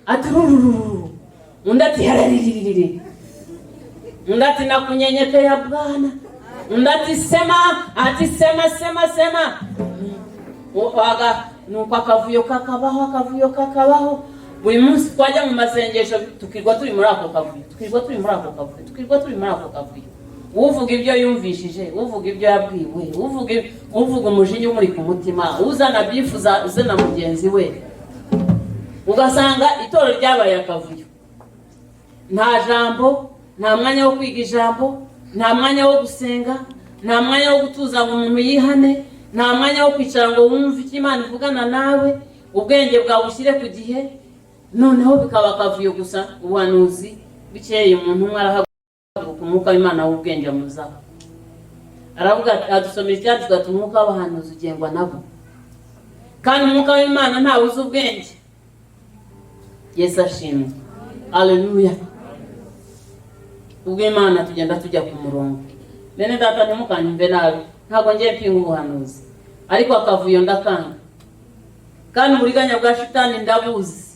ati ruru, undati haraririri, undati nakunyenyekea Bwana, undati sema, ati sema. Waga nuko akavuyo kakabaho. Buri munsi twajya mu masengesho tukirwa turi muri ako kavuyo. Uvuga ibyo yumvishije, uvuga ibyo yabwiwe, uvuga umujinya umuri ku mutima, uzana byifuza uzana mugenzi we. Ugasanga itoro ryabaye akavuyo. Nta jambo, nta mwanya wo kwiga ijambo, nta mwanya wo gusenga, nta mwanya wo gutuza ngo umuntu yihane, nta mwanya wo kwicara ngo wumve icyo Imana ivugana nawe, ubwenge bwawe ushyire ku gihe. Noneho bikaba akavuyo gusa. Ubuhanuzi bikeye umuntu umwe arahaguruka, umwuka w'Imana w'ubwenge amuzaho. Aravuga adusomera icyanditswe ati umwuka w'abahanuzi ugengwa nabo. Kandi umwuka w'Imana ntawe uzi ubwenge. Yesu ashimwe. Haleluya. Ubwo Imana tugenda tujya ku murongo. Bene data ntimukanyumve nabi, ntabwo ngiye mpinga ubuhanuzi, ariko akavuyo ndakanga. Kandi uburiganya bwa shitani ndabuzi.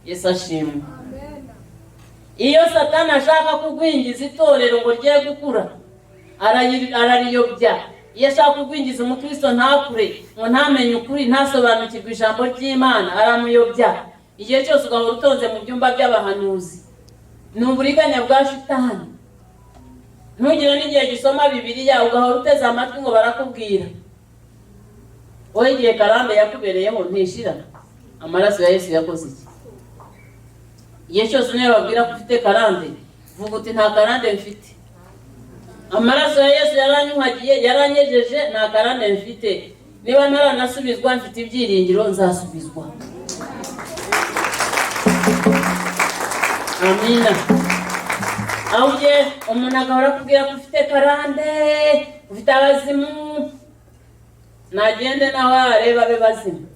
Yesu ashimwe. Iyo Satani ashaka kugwingiza itorero ngo rye gukura, arariyobya. Iyo ashaka kugwingiza umukristo ntakure, ngo ntamenye ukuri, ntasobanukirwe ijambo ry'Imana, aramuyobya. Igihe cyose ugahora utonze mu byumba by'abahanuzi, ni uburiganya bwa shitani. Ntugire n'igihe gisoma Bibiliya ugahora uteze amatwi ngo barakubwira. Wowe igihe karande yakubereyeho ntishira. Amaraso ya Yesu yakoze iki? Igihe cyose niyo babwira ko ufite karande, vuga uti nta karande mfite. amaraso ya Yesu yaranyuhagiye, yaranyejeje, nta karande mfite. Niba naranasubizwa mfite ibyiringiro nzasubizwa. Amina. Auje umuntu agahora kubwira ko ufite karande, ufite abazimu, nagende nawe areba be bazimu.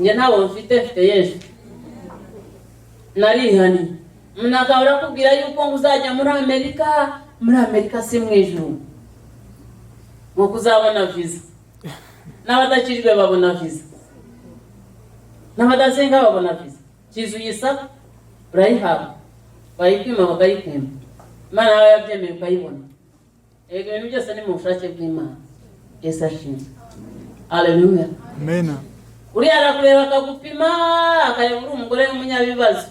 Nge nabo mfite Yesu. Narihani. Umuntu agahora kubwira yuko uzajya muri Amerika si mu ijuru. Ngo kuzabona visa. N'abadakijwe babona visa. N'abadasenga babona visa. Kizu yisa urayihabwa. Bayipima bakayipima. Imana yawe yabyemeye ukayibona. Ego ibintu byose ni mu bushake bw'Imana. Yesu ashimwe. Haleluya. Amen. Uri arakureba akagupima, akayobora umugore w'umunyabibazo.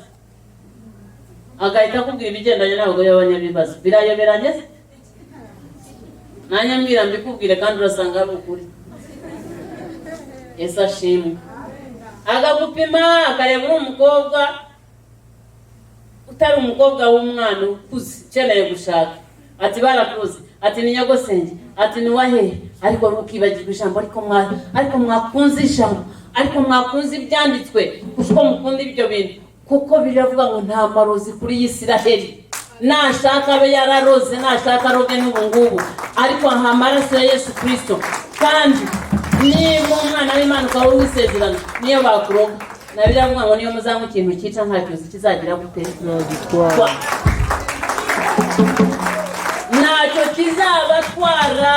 Agahita akubwira ibigendanye n'abagore b'abanyabibazo. Birayoberanye se? Nanya mbwira mbikubwire kandi urasanga ari ukuri. Yesu ashimwe. Agagupima, akayobora umukobwa utari umukobwa w'umwana ukuze ukeneye gushaka. Ati barakuze, ati ni nyagosenge, ati ni wahe, ariko mukibagirwa ijambo, ariko mwakunze ijambo, ariko mwakunze ibyanditswe, kuko mukunda ibyo bintu, kuko biravuga ngo nta marozi kuri Isiraheli. Nashaka abe yararoze, nashaka aroge n'ubu ngubu, ariko aha amaraso ya Yesu Kristo. Kandi niba umwana w'Imana ukaba wisezerana, niyo bakuroga, nabiravuga ngo niyo muzanywa ikintu cyica nta cyose kizagira gutera. Ntacyo kizabatwara.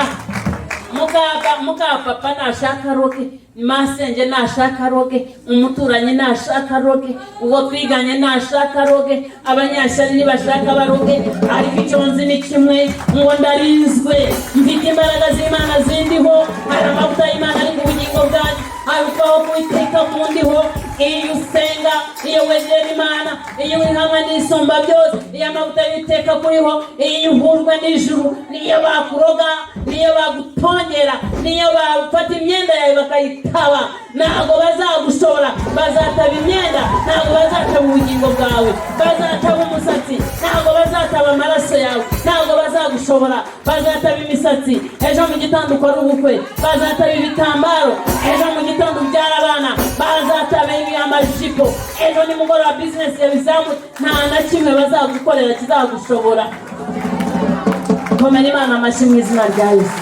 Mukapapa nashaka roge, masenge nashaka roge, umuturanyi nashaka roge, uwo twiganye nashaka roge, abanyashyari nibashaka baroge, ariko icyo nzi ni kimwe, ngo ndarinzwe, mfite imbaraga z'Imana zindiho, hari amavuta y'Imana ari ku bugingo bwanjye, arushaho kuwiteka kundiho. Iyo usenga, iyo wegera Imana, iyo wihamwe n'isumba byose, iyo amavuta y'Uwiteka kuriho, iyo uhujwe n'ijuru, niyo bakuroga, niyo bagutongera, niyo bafata imyenda yawe bakayitaba, ntabwo bazagushobora. Bazataba imyenda, ntabwo bazataba ubugingo bwawe. Bazataba umusatsi, ntabwo bazataba amaraso yawe. Ntabwo bazagushobora. Bazataba imisatsi, ejo mu gitondo ukora ubukwe. Bazataba ibitambaro, ejo mu gitondo ubyara abana. Bazataba amajipo, ejo nimugoroba business yawe izamutse. Nta na kimwe bazagukorera kizagushobora. Komera Imana amashyi mu izina rya Yesu.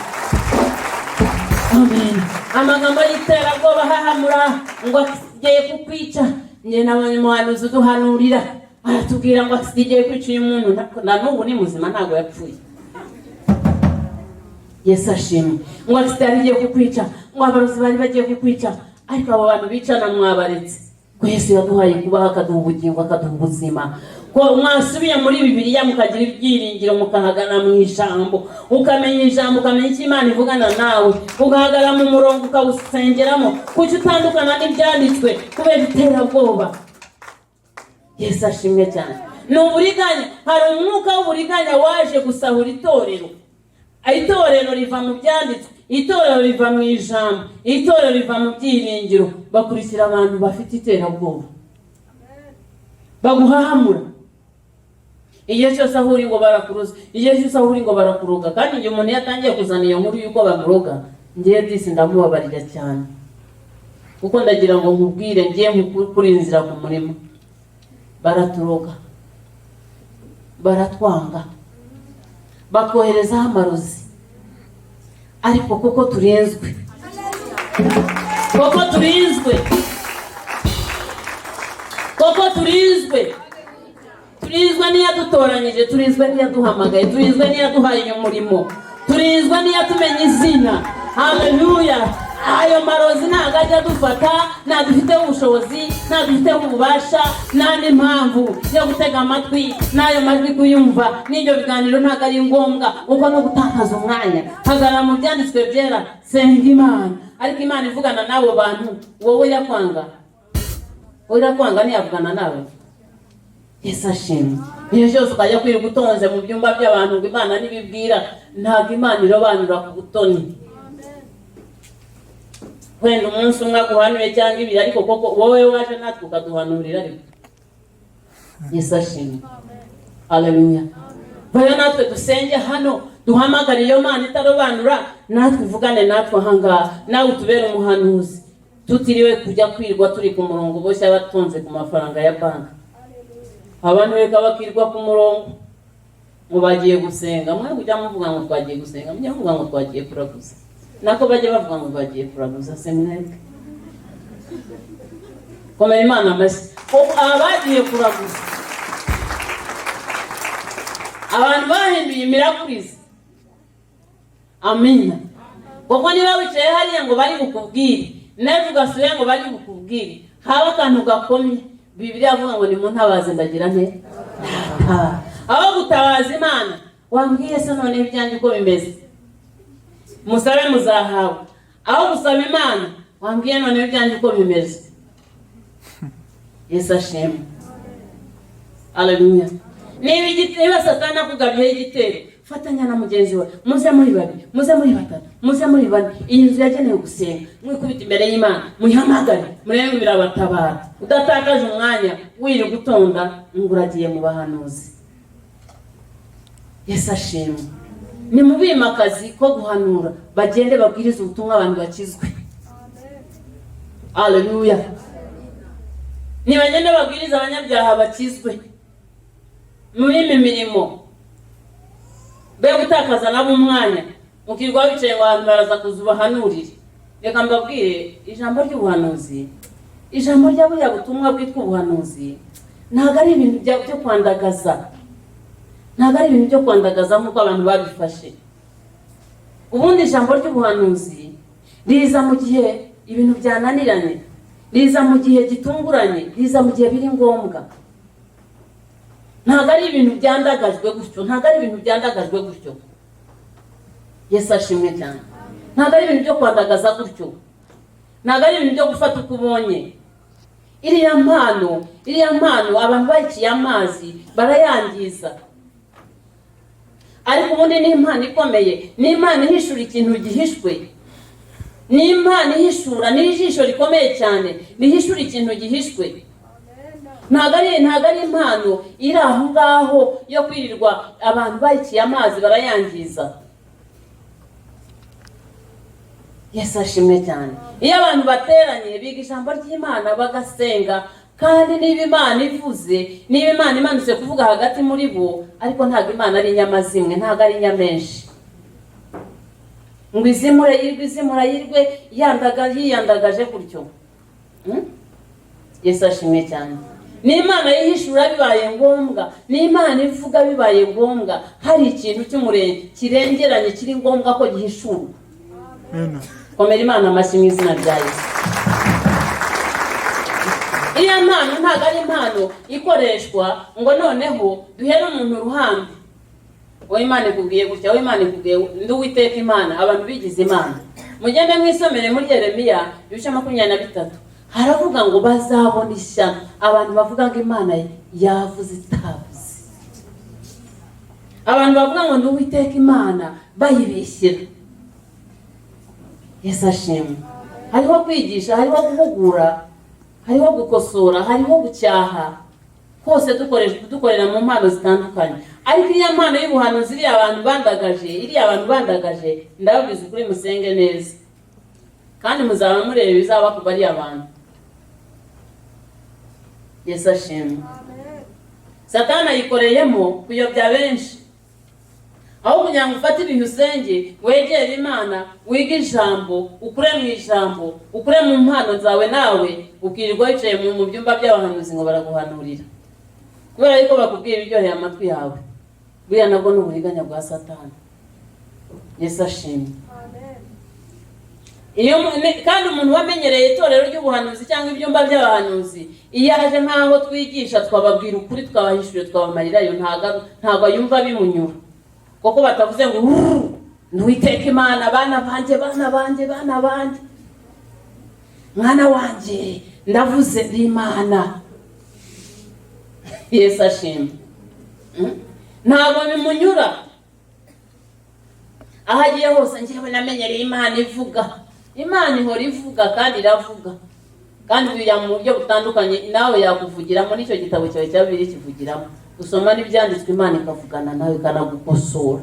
Amen. Amagambo y'iterabwoba hahamura ngo asigiye kukwica. Nge nabonye umuhanuzi uduhanurira, aratubwira ngo asigiye kwica uyu muntu, na n'ubu ni muzima, ntabwo yapfuye. Yesu ashimwe. Ngo asigiye kukwica, ngo abarozi bari bagiye kukwica, ariko abo bantu bicana mwabaretse. Ko Yesu yaduhaye kubaho, akaduha ubugingo, akaduha ubuzima. Ko mwasubiye muri Bibiliya mukagira ibyiringiro, mukahagana mu ijambo, ukamenya ijambo, ukamenya icyo Imana ivugana nawe, ugahagara mu murongo ukawusengeramo. Kuki utandukana n'ibyanditswe kubera iterabwoba? Yesu ashimwe cyane. Ni uburiganya. Hari umwuka w'uburiganya waje gusahura itorero. Itorero riva mu byanditswe, itorero riva mu ijambo, itorero riva mu byiringiro. Bakurikira abantu bafite iterabwoba, baguhahamura. Igihe cyose aho uri ngo barakuruza, igihe cyose aho uri ngo barakuroga. Kandi igihe umuntu yatangiye kuzana iyo nkuru y'uko bamuroga, ngiye disi ndamubabarira cyane, kuko ndagira ngo nkubwire, ngiye kuri inzira ku murimo. Baraturoga, baratwanga, bakoherezaho amarozi, ariko kuko turinzwe, kuko turinzwe, kuko turinzwe, turinzwe niyadutoranyije, turinzwe niyaduhamagaye, turinzwe niyaduhaye umurimo, turinzwe niyatumenye izina. Haleluya. Ayo marozi ntabwo ajya dufata, nta dufiteho ubushobozi, nta dufiteho ububasha, nta n'impamvu yo gutega amatwi, n'ayo majwi kuyumva, n'ibyo biganiro ntabwo ari ngombwa, uko no gutakaza umwanya. Hagarara mu byanditswe byera, senga Imana. Ariko Imana ivugana n'abo bantu, wowe irakwanga, wowe irakwanga ntiyavugana nawe. Yesu ashimwe. Iyo cyose ukajya kwirirwa utonze mu byumba by'abantu ngo Imana ntibibwira, ntabwo Imana irobanura ku butoni. Wenda umunsi umwe aguhanure cyangwa ibiri, ariko koko wowe waje natwe ukaduhanurira. Ariko Yesu ashimwe. Haleluya. vayo natwe dusenge hano, duhamagare iyo Mana itarobanura, natwe uvugane natwe ahangaha, nawe utubere umuhanuzi, tutiriwe kujya kwirwa turi ku murongo boshya batonze ku mafaranga ya banki. Abantu reka bakirwa ku murongo ngo bagiye gusenga, mwe kujya muvuga ngo twagiye gusenga, mwe muvuga ngo twagiye kuraguza, nako bajye bavuga ngo bagiye kuraguza. Se mwebwe komera Imana amashyi ko abagiye kuraguza, abantu bahinduye imiragurize. Amina. Kuko niba wicaye hariya ngo bari bukubwire, nejo ugasubira ngo bari bukubwire, haba akantu gakomye, Bibiliya avuga ngo ni mu ntabaze ndagira nte. Aho gutabaza Imana, wambwiye se none ibyanjye uko bimeze, musabe muzahawe. Aho gusaba Imana, wambwiye none ibyanjye uko bimeze. Yesu ashimwe. Haleluya. Niba Satani akugabyeho igitero, fatanya na mugenzi wawe, muze muri babiri, muze muri batatu, muze muri bane. Iyi nzu yagenewe gusenga, mwikubita imbere y'Imana, muyihamagare, murebe birabatabara. Udatakaje umwanya wiri gutonda ngo uragiye mu bahanuzi. Yesu ashimwe. Ni mu bimakazi ko guhanura, bagende babwiriza ubutumwa abantu bakizwe. Haleluya. Ni bagende babwiriza abanyabyaha bakizwe. Muri mirimo be gutakaza nabo umwanya, mukirwa bicaye ngo abantu baraza kuzubahanurira. Reka mbabwire ijambo ry'ubuhanuzi, ijambo ry'aburiya butumwa bwitwa ubuhanuzi, ntabwo ari ibintu byo kwandagaza, ntabwo ari ibintu byo kwandagaza nk'uko abantu babifashe. Ubundi ijambo ry'ubuhanuzi riza mu gihe ibintu byananiranye, riza mu gihe gitunguranye, riza mu gihe biri ngombwa. Ntabwo ari ibintu byandagajwe gutyo, ntabwo ari ibintu byandagajwe gutyo. Yesu ashimwe cyane. Ntabwo ari ibintu byo kwandagaza gutyo, ntabwo ari ibintu byo gufata uko ubonye. Iriya mpano abantu bayiciye amazi barayangiza. Ariko ubundi ni impano ikomeye, ni impano ihishura ikintu gihishwe, ni impano ihishura, ni ijisho rikomeye cyane rihishura ikintu gihishwe. Ntabwo ari impano iri aho ngaho yo kwirirwa abantu bayiciye amazi barayangiza. Yesu ashimwe cyane. Iyo abantu bateranye biga ijambo ry'Imana bagasenga, kandi niba Imana ivuze, niba Imana imanutse kuvuga hagati muri bo, ariko ntabwo Imana ari inyamazimwe, ntabwo ari inyamenshi ngo izimura yirwe yiyandagaje gutyo. Yesu ashimwe cyane. Ni Imana yihishura bibaye ngombwa, ni Imana ivuga bibaye ngombwa, hari ikintu cy'umurenge kirengeranye kiri ngombwa ko gihishurwa. Amen. Komera Imana amashyi mu izina rya Yesu. Iriya mpano ntabwo ari impano ikoreshwa ngo noneho duhere umuntu uruhande. Wowe Imana ikubwiye gutya, wowe Imana ikubwiye ndi Uwiteka Imana, abantu bigize Imana. Mugende mwisomere muri Yeremiya 23, haravuga ngo bazabona ishyano abantu bavuga ngo Imana yavuze itavuze. Abantu bavuga ngo ndi Uwiteka Imana bayibeshyira. Yesu ashimwe. Hariho kwigisha, hariho guhugura, hariho gukosora, hariho gucyaha, hose dukorera mu mpano zitandukanye. Ariko iriya mpano y'ubuhanuzi iriya abantu bandagaje, ndababwiza ukuri musenge neza, kandi muzaba mureba bizaba kuba ari abantu. Yesu ashimwe. Satani ayikoreyemo kuyobya benshi. Aho kugira ngo ufate ibintu usenge, wegere Imana, wige ijambo, ukure mu ijambo, ukure mu mpano zawe, nawe ukirirwa wicaye mu byumba by'abahanuzi ngo baraguhanurira, kubera yuko bakubwira ibiryoheye amatwi yawe. Buriya nabwo ni uburiganya bwa Satani. Yesu ashimwe. Kandi umuntu wamenyereye itorero ry'ubuhanuzi cyangwa ibyumba by'abahanuzi, iyo aje nk'aho twigisha twababwira ukuri, twabahishurira, twabamarirayo, ntabwo yumva bimunyura. Kuko batavuze ngo Uwiteka Imana, bana banjye, mwana wanjye, ndavuze ndi Imana. Yesu ashimwe. Ntabwo bimunyura. Aho agiye hose njyewe namenyereye Imana ivuga. Imana ihora ivuga kandi iravuga. Kandi biriya mu buryo butandukanye, nawe yakuvugiramo, n'icyo gitabo cyawe cya Bibiliya kivugiramo. gusoma n'ibyanditswe Imana ikavugana nawe ikanagukosora.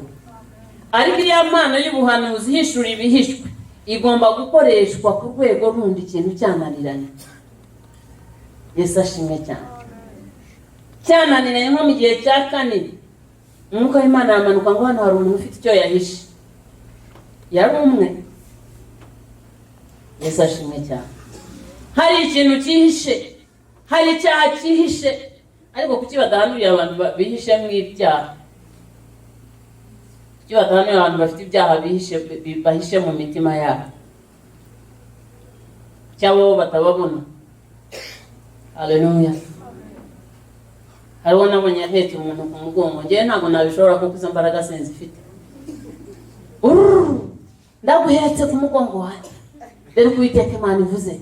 Ariko iriya mpano y'ubuhanuzi ihishura ibihishwe igomba gukoreshwa ku rwego rundi ikintu cyananiranye. Yesu ashimwe cyane. Cyananiranye nko mu gihe cya kane, umwuka w'Imana yamanuka ngo hano hari umuntu ufite icyo yahishe. Yari umwe. Yesu ashimwe cyane. Hari ikintu cyihishe, hari icyaha cyihishe, ariko kuki badahanuriye abantu bihishe mu ibyaha? Kuki badahanuriye abantu bafite ibyaha bahishe mu mitima yabo, cyangwa batababona? Haleluya. Hariho nabonye ahetse umuntu ku mugongo, njyewe ntabwo nabishobora kuko izo mbaraga sinzifite. Ndaguhetse ku mugongo wanjye, dore ko Uwiteka Imana ivuze,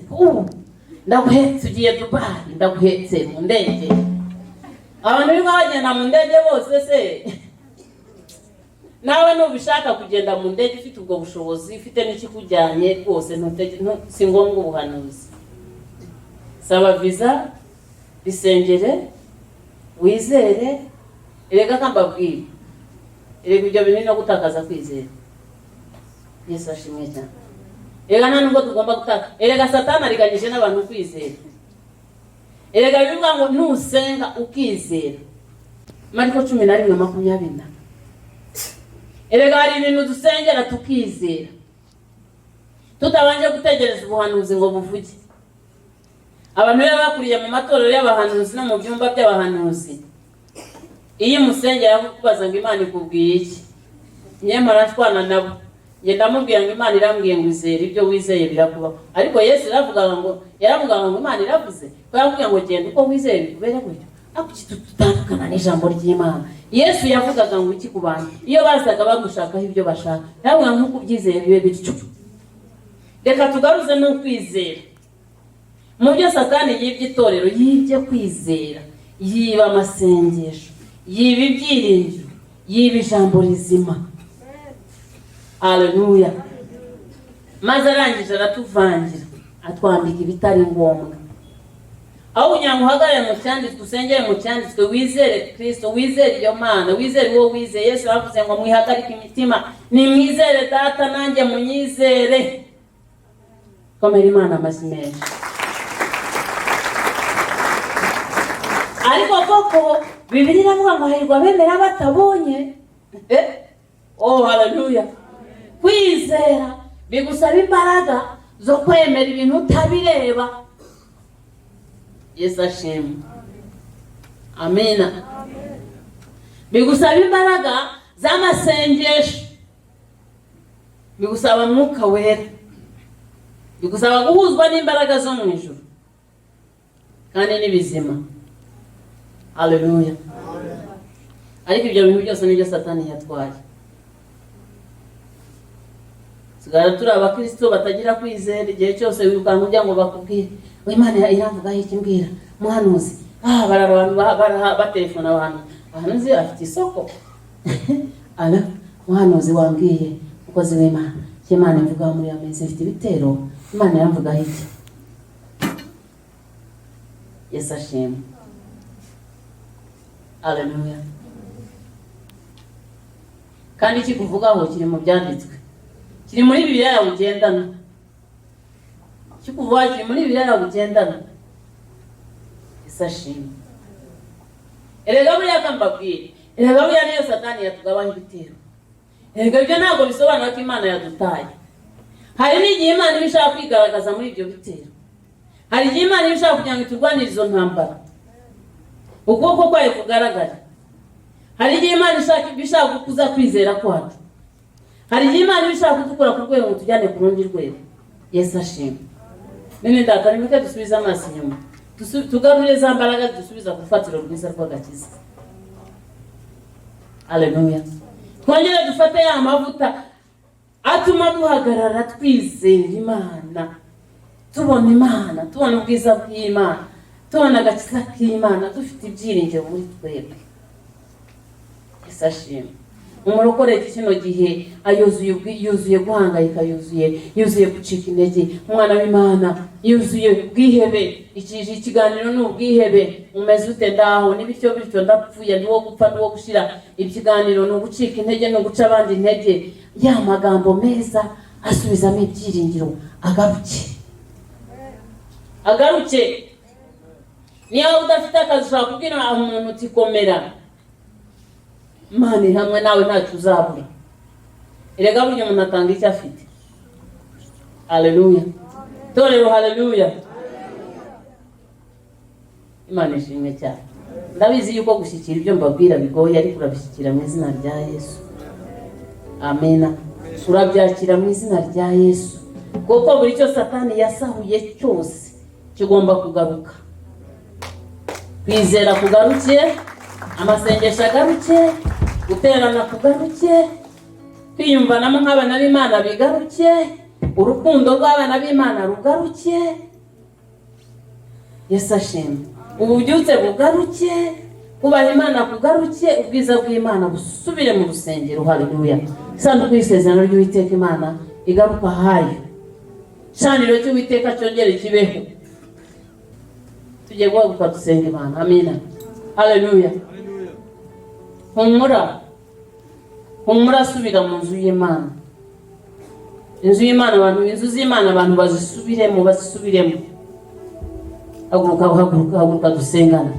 ndaguhetse ugiye Dubai, ndaguhetse mu ndege. Abantu biba bagenda mu ndege bose se? Nawe nubishaka kugenda mu ndege ufite ubwo bushobozi, ufite n'ikikujyanye rwose, si ngombwa ubuhanuzi. Saba visa, bisengere, wizere, erega kambabwira. Erega ibyo bintu no gutakaza kwizera. Yesu ashimwe cyane. Erega nta nubwo tugomba gutaka. Erega Satani ariganyije n'abantu kwizera. Erega bivuga ngo nusenga ukizera. Mariko 11:24. Erega hari ibintu dusengera tukizera, tutabanje gutegereza ubuhanuzi ngo buvuge. Abantu baba bakuriye mu matorero y'abahanuzi no mu byumba by'abahanuzi, iyo musengera kubaza ngo Imana ikubwiye iki, nyamara twana nabo ngenda mubwira ngo Imana irambwiye ngo izere, ibyo wizeye birakubaho. Ariko Yesu yaravugaga ngo Imana iravuze ko yavuga ngo genda uko wizeye bikubere gutyo. Akuki tutandukana n'ijambo ry'Imana. Yesu yavugaga ngo iki ku bantu iyo bazaga bagushakaho ibyo bashaka, yavuga ngo uko byizeye bibe bityo. Reka tugaruze no kwizera. Mu byo Satani yibye itorero, yibye kwizera, yiba amasengesho, yiba ibyiringiro, yiba ijambo rizima. Haleluya. Maze arangije aratuvangira, atwambika ibitari ngombwa. Aho unyanguhagare mu cyanditswe, usengere mu cyanditswe, wizere Kristo, wizere iyo Mana, wizere uwo wizeye. Yesu yavuze ngo mwihagarike imitima, ni mwizere Data nanjye munyizere. Komera Imana amashyi menshi. Ariko koko Bibiliya iravuga ngo hahirwa abemera batabonye. Haleluya. Kwizera bigusaba imbaraga zo kwemera ibintu utabireba. Yesu ashimwe. Amina. Bigusaba imbaraga z'amasengesho, bigusaba Mwuka Wera, bigusaba guhuzwa n'imbaraga zo mu ijuru kandi n'ibizima. Haleluya. Ariko ibyo bintu byose nibyo Satani yatwaye. Sigara turi abakristo batagira kwizera, igihe cyose wirukanka ujya ngo bakubwire ngo Imana iravuga iki, mbwira muhanuzi. Barara batelefona abantu, ahanuzi afite isoko. Ala muhanuzi wambwiye ukoze w'Imana, Imana ivuga muri ameze ifite ibitero, Imana yavuga iki? Yesu ashimwe. Haleluya. Kandi iki kuvugaho kiri mu byanditswe, kiri muri Bibiliya yawe ugendana. Kikuvuga kiri muri Bibiliya yawe ugendana. Yesu ashimwe. Erega buriya kambabwire, erega buriya niyo Satani yatugabaho ibitero. Erega ibyo ntabwo bisobanura ko Imana yadutaye. Hari n'igihe Imana ibishaka kwigaragaza muri ibyo bitero. Hari igihe Imana ibishaka kugira ngo iturwanire izo ntambara, ukuboko kwayo kugaragara. Hari igihe Imana ibishaka kukuza kwizera kwacu. Hari igihe Imana ibishaka kudukura ku rwego ngo tujyane ku rundi rwego. Yesu ashimwe. None data nimeke dusubiza amaso inyuma, tugarure za mbaraga dusubiza ku rufatiro rwiza rw'agakiza. Haleluya. Twongere dufate ya mavuta atuma duhagarara twizera Imana, tubona Imana, tubona ubwiza bw'Imana, tubona agakiza k'Imana, dufite ibyiringiro muri twebwe. Yesu ashimwe. umurokore kino gihe yuzuye guhangayika, yuzuye gucika intege. Umwana w'Imana yuzuye bwihebe. Ikiganiro ni ubwihebe. Umeze ute? Ndaho n'ibityo ndapfuye, ndi wo gupfa, ndi wo gushira. Ikiganiro ni ugucika intege, no guca abandi intege. Ya magambo meza asubizamo ibyiringiro. Agaruke. Niba udafite akazi ushaka kubwira umuntu uti komera, Imana hamwe nawe ntacyo uzabura. Erega burya umuntu atanga icyo afite. Haleluya. Torero haleluya. Imana ishimwe cyane. Ndabizi yuko gushyikira ibyo mbabwira bigoye, ariko urabishyikira mu izina rya Yesu. Amena. Urabyakira mu izina rya Yesu. Kuko buri cyo Satani yasahuye cyose kigomba kugaruka. Kwizera kugaruke, amasengesho agaruke, guterana kugaruke, kwiyumvanamo nk'abana b'Imana bigaruke, urukundo rw'abana b'Imana rugaruke. Yesu ashimwe. Ububyutse bugaruke, kubaha Imana kugaruke, ubwiza bw'Imana busubire mu rusengero. Haleluya. Isanduku y'isezerano ry'Uwiteka Imana igaruka hayo. Shaniro cy'Uwiteka cyongere kibeho. Tujye guhaguruka dusenga Imana. Amina. Haleluya. Humura subira mu nzu y'Imana. Inzu z'Imana abantu bazisubiremo. Haguruka dusengana.